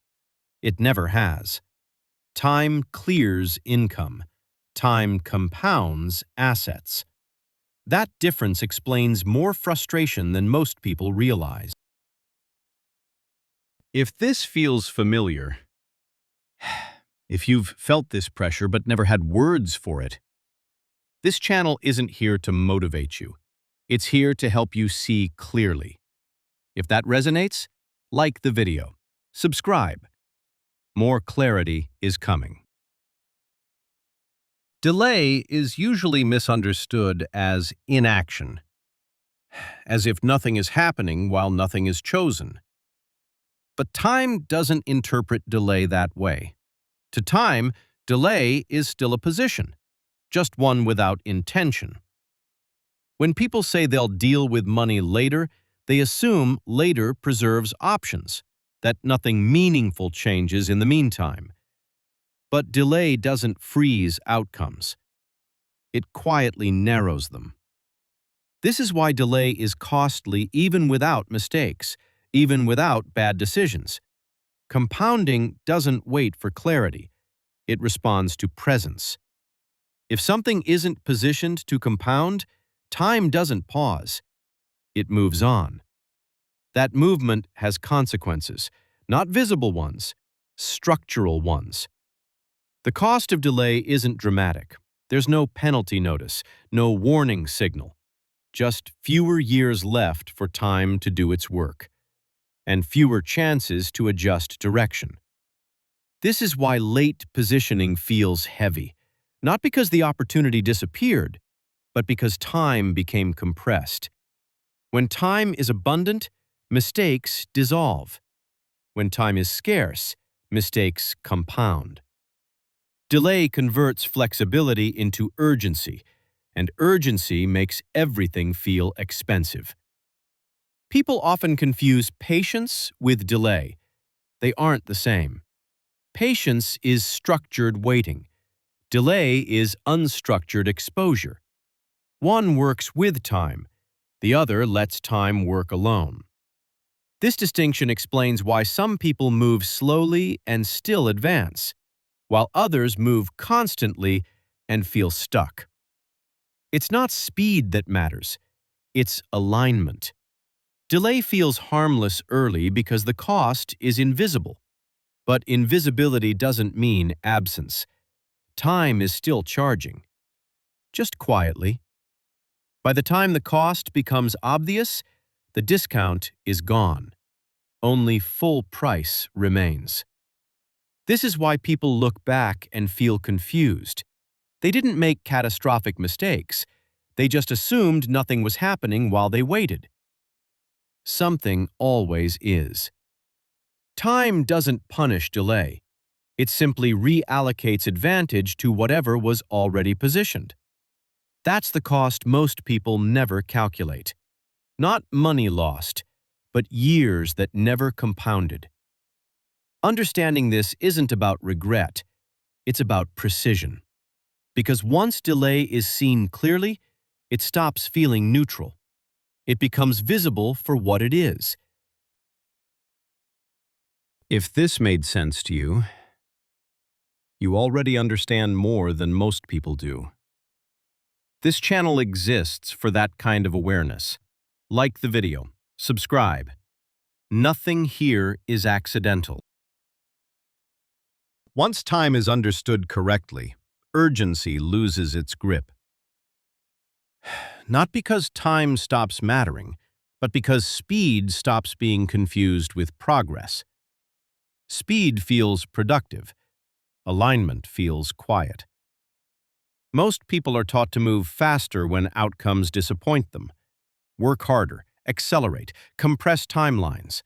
It never has. Time clears income. Time compounds assets. That difference explains more frustration than most people realize. If this feels familiar, if you've felt this pressure but never had words for it, this channel isn't here to motivate you. It's here to help you see clearly. If that resonates, like the video. Subscribe. More clarity is coming. Delay is usually misunderstood as inaction, as if nothing is happening while nothing is chosen. But time doesn't interpret delay that way. To time, delay is still a position, just one without intention. When people say they'll deal with money later, they assume later preserves options, that nothing meaningful changes in the meantime. But delay doesn't freeze outcomes. It quietly narrows them. This is why delay is costly even without mistakes, even without bad decisions. Compounding doesn't wait for clarity. It responds to presence. If something isn't positioned to compound, time doesn't pause. It moves on. That movement has consequences, not visible ones, structural ones. The cost of delay isn't dramatic. There's no penalty notice, no warning signal. Just fewer years left for time to do its work, and fewer chances to adjust direction. This is why late positioning feels heavy, not because the opportunity disappeared, but because time became compressed. When time is abundant, mistakes dissolve. When time is scarce, mistakes compound. Delay converts flexibility into urgency, and urgency makes everything feel expensive. People often confuse patience with delay. They aren't the same. Patience is structured waiting. Delay is unstructured exposure. One works with time. The other lets time work alone. This distinction explains why some people move slowly and still advance, while others move constantly and feel stuck. It's not speed that matters. It's alignment. Delay feels harmless early because the cost is invisible. But invisibility doesn't mean absence. Time is still charging, just quietly. By the time the cost becomes obvious, the discount is gone. Only full price remains. This is why people look back and feel confused. They didn't make catastrophic mistakes. They just assumed nothing was happening while they waited. Something always is. Time doesn't punish delay. It simply reallocates advantage to whatever was already positioned. That's the cost most people never calculate. Not money lost, but years that never compounded. Understanding this isn't about regret, it's about precision. Because once delay is seen clearly, it stops feeling neutral. It becomes visible for what it is. If this made sense to you, you already understand more than most people do. This channel exists for that kind of awareness. Like the video, subscribe. Nothing here is accidental. Once time is understood correctly, urgency loses its grip. Not because time stops mattering, but because speed stops being confused with progress. Speed feels productive. Alignment feels quiet. Most people are taught to move faster when outcomes disappoint them. Work harder, accelerate, compress timelines.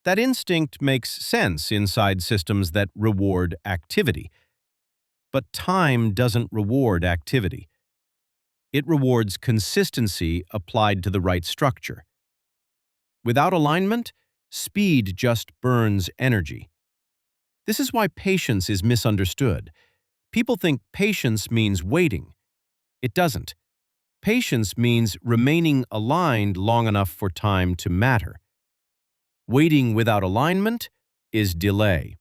That instinct makes sense inside systems that reward activity. But time doesn't reward activity. It rewards consistency applied to the right structure. Without alignment, speed just burns energy. This is why patience is misunderstood. People think patience means waiting. It doesn't. Patience means remaining aligned long enough for time to matter. Waiting without alignment is delay.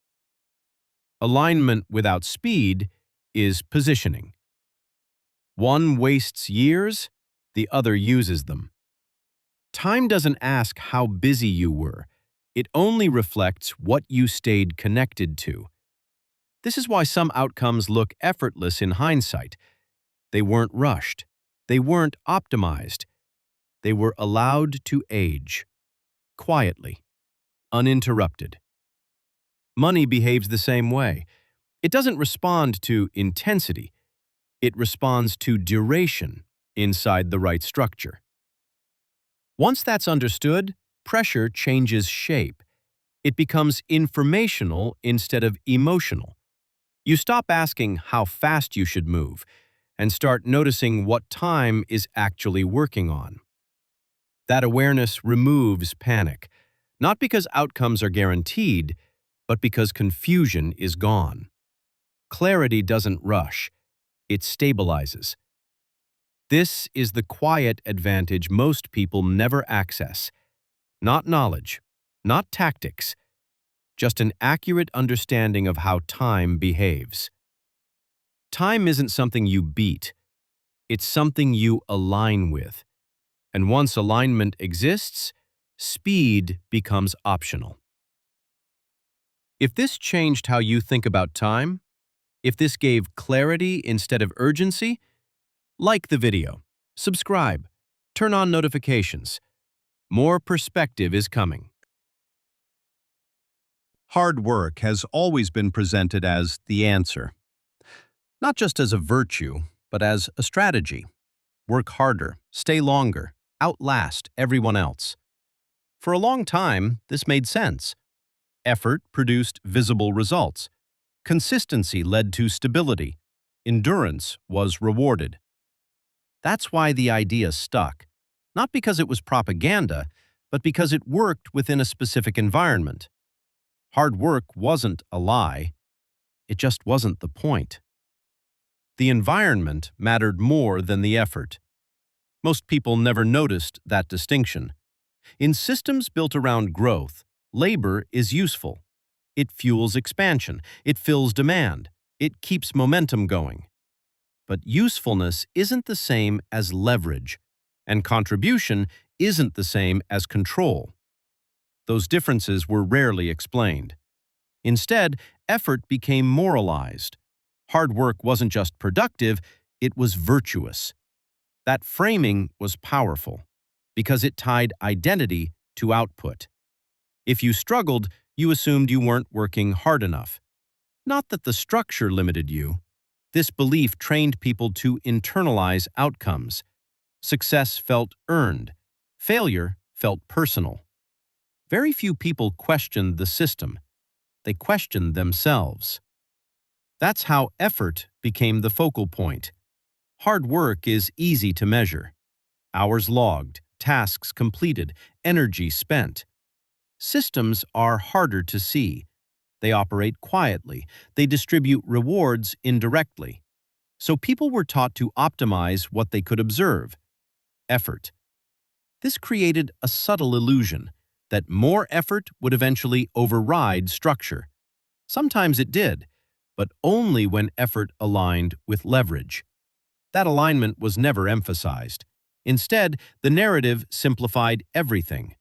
Alignment without speed is positioning. One wastes years, the other uses them. Time doesn't ask how busy you were. It only reflects what you stayed connected to. This is why some outcomes look effortless in hindsight. They weren't rushed. They weren't optimized. They were allowed to age. Quietly. Uninterrupted. Money behaves the same way. It doesn't respond to intensity. It responds to duration inside the right structure. Once that's understood, pressure changes shape. It becomes informational instead of emotional. You stop asking how fast you should move and start noticing what time is actually working on. That awareness removes panic, not because outcomes are guaranteed, but because confusion is gone. Clarity doesn't rush. It stabilizes. This is the quiet advantage most people never access. Not knowledge, not tactics, just an accurate understanding of how time behaves. Time isn't something you beat. It's something you align with. And once alignment exists, speed becomes optional. If this changed how you think about time, if this gave clarity instead of urgency, like the video, subscribe, turn on notifications. More perspective is coming. Hard work has always been presented as the answer. Not just as a virtue, but as a strategy. Work harder, stay longer, outlast everyone else. For a long time, this made sense. Effort produced visible results. Consistency led to stability. Endurance was rewarded. That's why the idea stuck. Not because it was propaganda, but because it worked within a specific environment. Hard work wasn't a lie. It just wasn't the point. The environment mattered more than the effort. Most people never noticed that distinction. In systems built around growth, labor is useful. It fuels expansion. It fills demand. It keeps momentum going. But usefulness isn't the same as leverage, and contribution isn't the same as control. Those differences were rarely explained. Instead, effort became moralized. Hard work wasn't just productive, it was virtuous. That framing was powerful because it tied identity to output. If you struggled, you assumed you weren't working hard enough. Not that the structure limited you. This belief trained people to internalize outcomes. Success felt earned. Failure felt personal. Very few people questioned the system. They questioned themselves. That's how effort became the focal point. Hard work is easy to measure. Hours logged, tasks completed, energy spent. Systems are harder to see. They operate quietly. They distribute rewards indirectly. So people were taught to optimize what they could observe: effort. This created a subtle illusion that more effort would eventually override structure. Sometimes it did, but only when effort aligned with leverage. That alignment was never emphasized. Instead, the narrative simplified everything.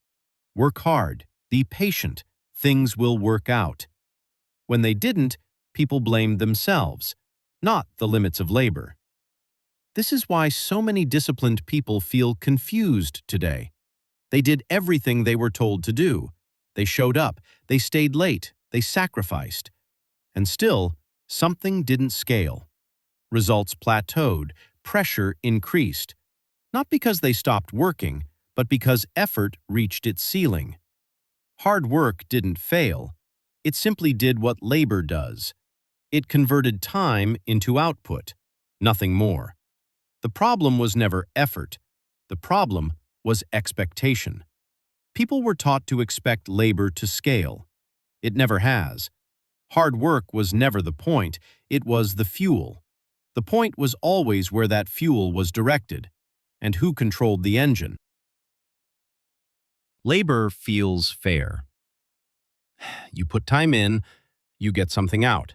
Work hard, be patient, things will work out. When they didn't, people blamed themselves, not the limits of labor. This is why so many disciplined people feel confused today. They did everything they were told to do. They showed up, they stayed late, they sacrificed. And still, something didn't scale. Results plateaued, pressure increased. Not because they stopped working, but because effort reached its ceiling. Hard work didn't fail. It simply did what labor does. It converted time into output, nothing more. The problem was never effort. The problem was expectation. People were taught to expect labor to scale. It never has. Hard work was never the point, it was the fuel. The point was always where that fuel was directed, and who controlled the engine. Labor feels fair. You put time in, you get something out.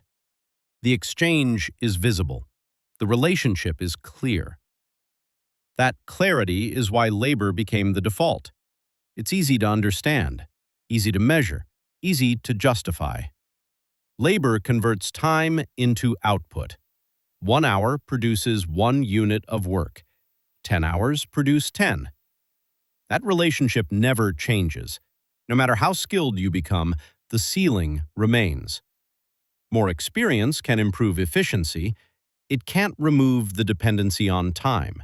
The exchange is visible. The relationship is clear. That clarity is why labor became the default. It's easy to understand, easy to measure, easy to justify. Labor converts time into output. 1 hour produces 1 unit of work. 10 hours produce 10. That relationship never changes. No matter how skilled you become, the ceiling remains. More experience can improve efficiency. It can't remove the dependency on time.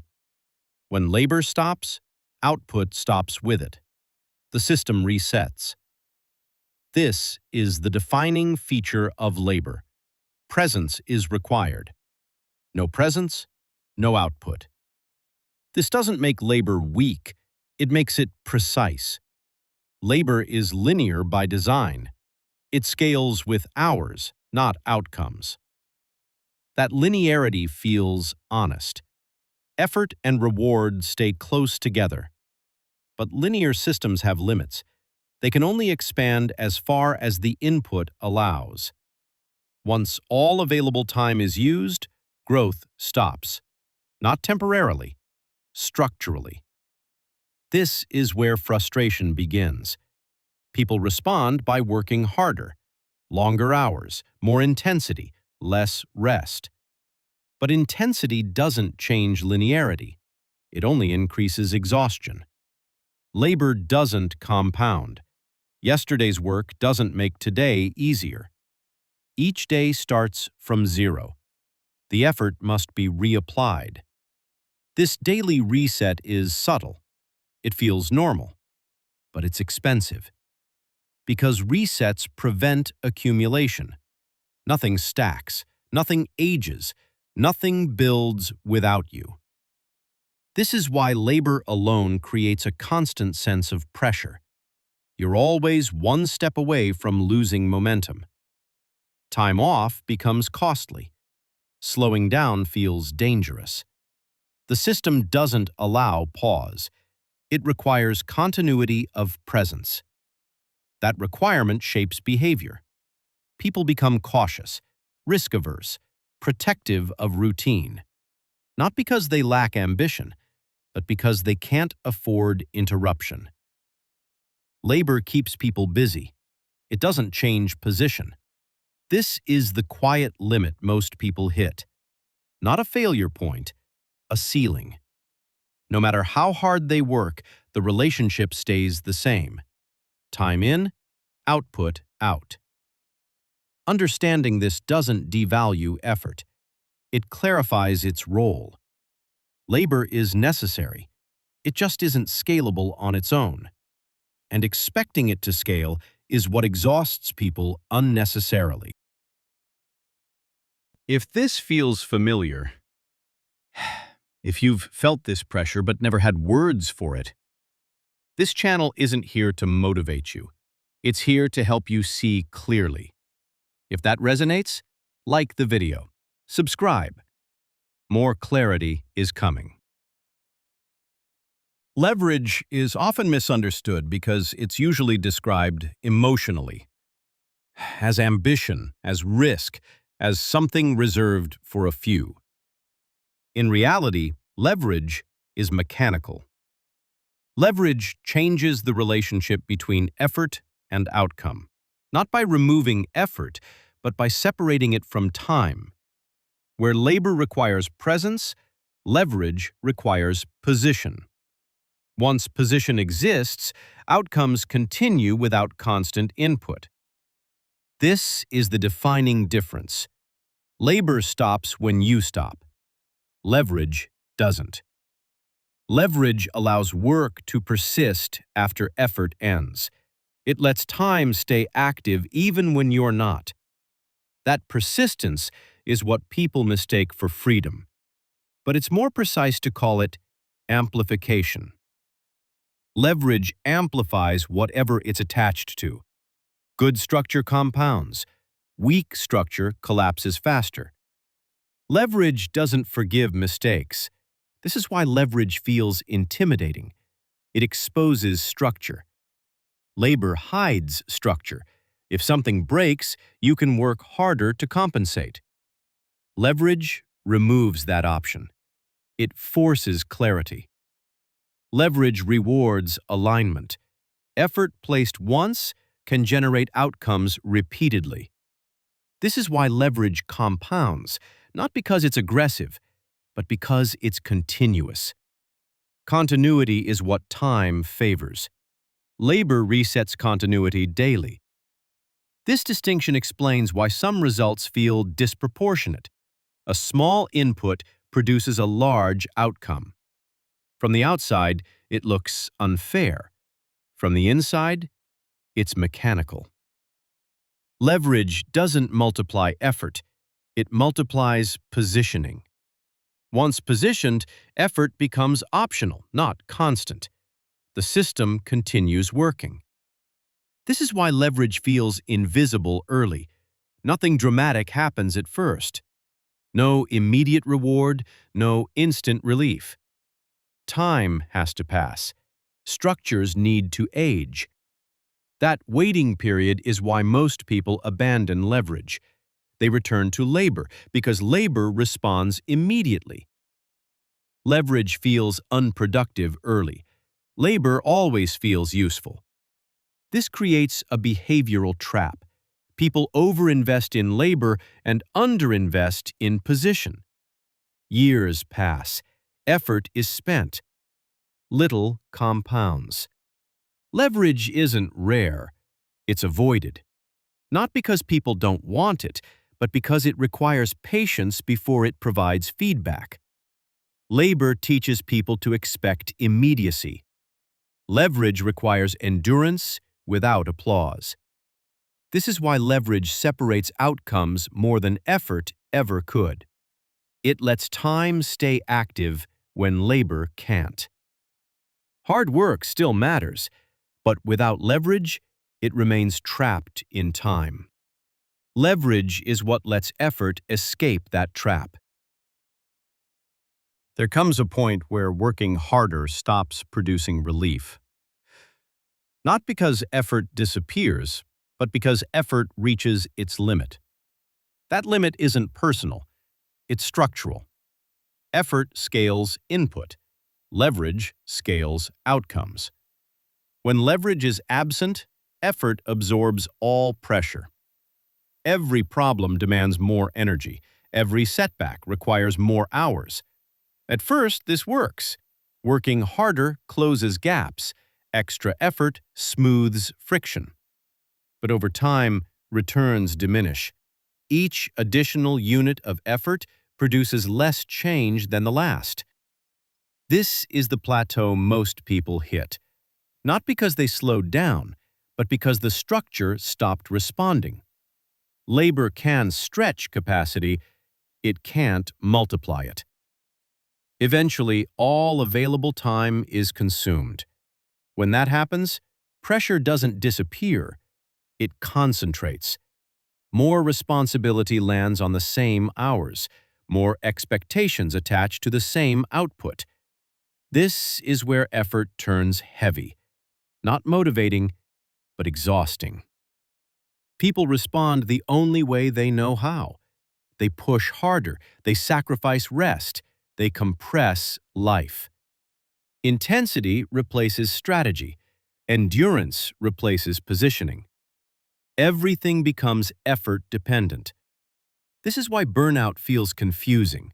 When labor stops, output stops with it. The system resets. This is the defining feature of labor. Presence is required. No presence, no output. This doesn't make labor weak, it makes it precise. Labor is linear by design. It scales with hours, not outcomes. That linearity feels honest. Effort and reward stay close together. But linear systems have limits. They can only expand as far as the input allows. Once all available time is used, growth stops. Not temporarily, structurally. This is where frustration begins. People respond by working harder, longer hours, more intensity, less rest. But intensity doesn't change linearity. It only increases exhaustion. Labor doesn't compound. Yesterday's work doesn't make today easier. Each day starts from zero. The effort must be reapplied. This daily reset is subtle. It feels normal, but it's expensive. Because resets prevent accumulation. Nothing stacks, nothing ages, nothing builds without you. This is why labor alone creates a constant sense of pressure. You're always one step away from losing momentum. Time off becomes costly. Slowing down feels dangerous. The system doesn't allow pause. It requires continuity of presence. That requirement shapes behavior. People become cautious, risk-averse, protective of routine. Not because they lack ambition, but because they can't afford interruption. Labor keeps people busy. It doesn't change position. This is the quiet limit most people hit. Not a failure point, a ceiling. No matter how hard they work, the relationship stays the same. Time in, output out. Understanding this doesn't devalue effort. It clarifies its role. Labor is necessary. It just isn't scalable on its own. And expecting it to scale is what exhausts people unnecessarily. If this feels familiar, if you've felt this pressure but never had words for it, this channel isn't here to motivate you. It's here to help you see clearly. If that resonates, like the video. Subscribe. More clarity is coming. Leverage is often misunderstood because it's usually described emotionally, as ambition, as risk, as something reserved for a few. In reality, leverage is mechanical. Leverage changes the relationship between effort and outcome, not by removing effort, but by separating it from time. Where labor requires presence, leverage requires position. Once position exists, outcomes continue without constant input. This is the defining difference. Labor stops when you stop. Leverage doesn't. Leverage allows work to persist after effort ends. It lets time stay active even when you're not. That persistence is what people mistake for freedom. But it's more precise to call it amplification. Leverage amplifies whatever it's attached to. Good structure compounds. Weak structure collapses faster. Leverage doesn't forgive mistakes. This is why leverage feels intimidating. It exposes structure. Labor hides structure. If something breaks, you can work harder to compensate. Leverage removes that option. It forces clarity. Leverage rewards alignment. Effort placed once can generate outcomes repeatedly. This is why leverage compounds, not because it's aggressive, but because it's continuous. Continuity is what time favors. Labor resets continuity daily. This distinction explains why some results feel disproportionate. A small input produces a large outcome. From the outside, it looks unfair. From the inside, it's mechanical. Leverage doesn't multiply effort. It multiplies positioning. Once positioned, effort becomes optional, not constant. The system continues working. This is why leverage feels invisible early. Nothing dramatic happens at first. No immediate reward, no instant relief. Time has to pass. Structures need to age. That waiting period is why most people abandon leverage. They return to labor because labor responds immediately. Leverage feels unproductive early. Labor always feels useful. This creates a behavioral trap. People overinvest in labor and underinvest in position. Years pass. Effort is spent. Little compounds. Leverage isn't rare. It's avoided. Not because people don't want it, but because it requires patience before it provides feedback. Labor teaches people to expect immediacy. Leverage requires endurance without applause. This is why leverage separates outcomes more than effort ever could. It lets time stay active when labor can't. Hard work still matters, but without leverage, it remains trapped in time. Leverage is what lets effort escape that trap. There comes a point where working harder stops producing relief. Not because effort disappears, but because effort reaches its limit. That limit isn't personal, it's structural. Effort scales input. Leverage scales outcomes. When leverage is absent, effort absorbs all pressure. Every problem demands more energy. Every setback requires more hours. At first, this works. Working harder closes gaps. Extra effort smooths friction. But over time, returns diminish. Each additional unit of effort produces less change than the last. This is the plateau most people hit, not because they slowed down, but because the structure stopped responding. Labor can stretch capacity, it can't multiply it. Eventually, all available time is consumed. When that happens, pressure doesn't disappear, it concentrates. More responsibility lands on the same hours, more expectations attached to the same output. This is where effort turns heavy, not motivating, but exhausting. People respond the only way they know how. They push harder, they sacrifice rest, they compress life. Intensity replaces strategy. Endurance replaces positioning. Everything becomes effort-dependent. This is why burnout feels confusing.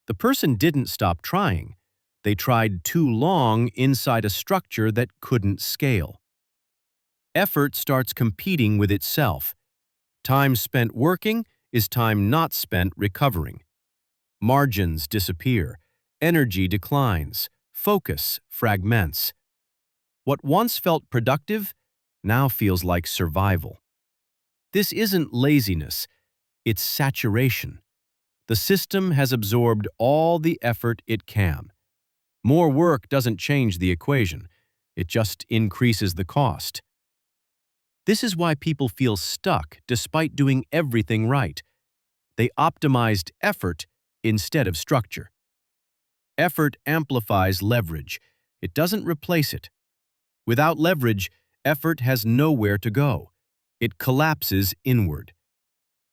The person didn't stop trying. They tried too long inside a structure that couldn't scale. Effort starts competing with itself. Time spent working is time not spent recovering. Margins disappear. Energy declines. Focus fragments. What once felt productive now feels like survival. This isn't laziness, it's saturation. The system has absorbed all the effort it can. More work doesn't change the equation, it just increases the cost. This is why people feel stuck despite doing everything right. They optimized effort instead of structure. Effort amplifies leverage. It doesn't replace it. Without leverage, effort has nowhere to go. It collapses inward.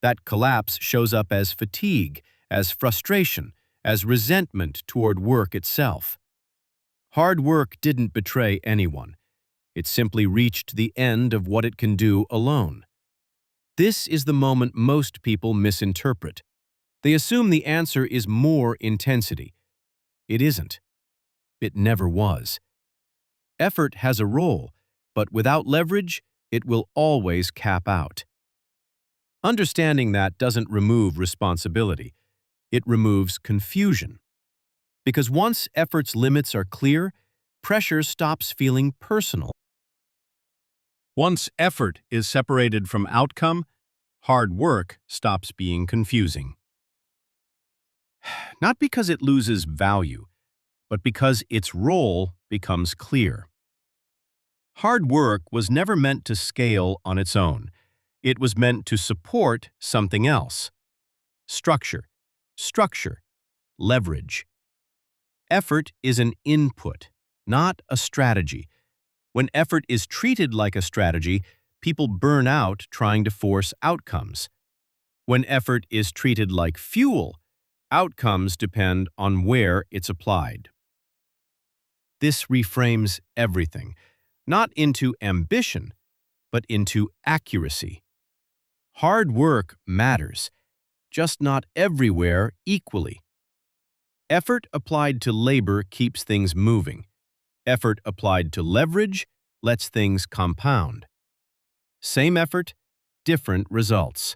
That collapse shows up as fatigue, as frustration, as resentment toward work itself. Hard work didn't betray anyone. It simply reached the end of what it can do alone. This is the moment most people misinterpret. They assume the answer is more intensity. It isn't. It never was. Effort has a role, but without leverage, it will always cap out. Understanding that doesn't remove responsibility. It removes confusion. Because once effort's limits are clear, pressure stops feeling personal. Once effort is separated from outcome, hard work stops being confusing. Not because it loses value, but because its role becomes clear. Hard work was never meant to scale on its own. It was meant to support something else. Structure, leverage. Effort is an input, not a strategy. When effort is treated like a strategy, people burn out trying to force outcomes. When effort is treated like fuel, outcomes depend on where it's applied. This reframes everything, not into ambition, but into accuracy. Hard work matters, just not everywhere equally. Effort applied to labor keeps things moving. Effort applied to leverage lets things compound. Same effort, different results.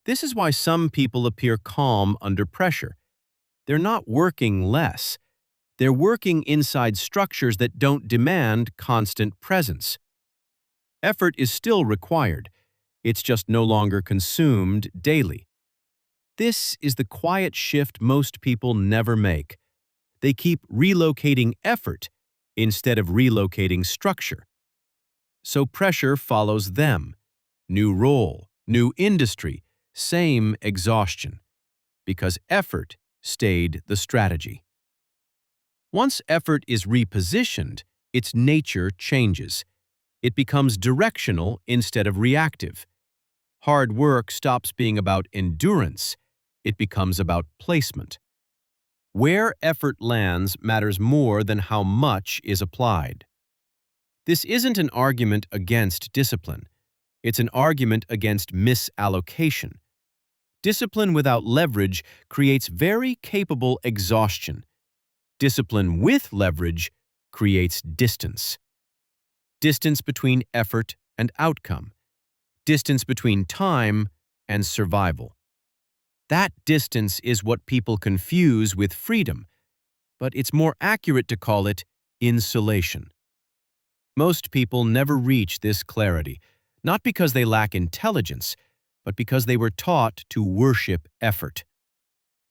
This is why some people appear calm under pressure. They're not working less. They're working inside structures that don't demand constant presence. Effort is still required. It's just no longer consumed daily. This is the quiet shift most people never make. They keep relocating effort instead of relocating structure. So pressure follows them. New role, new industry, same exhaustion. Because effort stayed the strategy. Once effort is repositioned, its nature changes. It becomes directional instead of reactive. Hard work stops being about endurance. It becomes about placement. Where effort lands matters more than how much is applied. This isn't an argument against discipline. It's an argument against misallocation. Discipline without leverage creates very capable exhaustion. Discipline with leverage creates distance. Distance between effort and outcome. distance between time and survival. That distance is what people confuse with freedom, but it's more accurate to call it insulation. Most people never reach this clarity, not because they lack intelligence, but because they were taught to worship effort.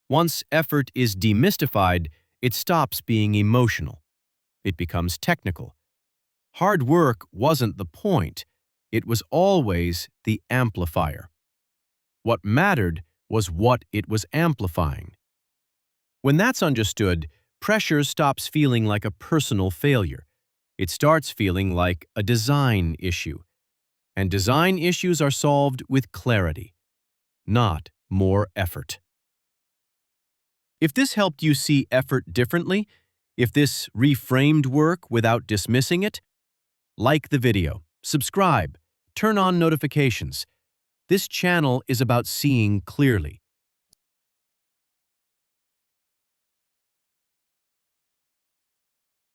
Once effort is demystified, it stops being emotional. It becomes technical. Hard work wasn't the point. It was always the amplifier. What mattered was what it was amplifying. When that's understood, pressure stops feeling like a personal failure. It starts feeling like a design issue. And design issues are solved with clarity, not more effort. If this helped you see effort differently, if this reframed work without dismissing it, like the video, subscribe, turn on notifications. This channel is about seeing clearly.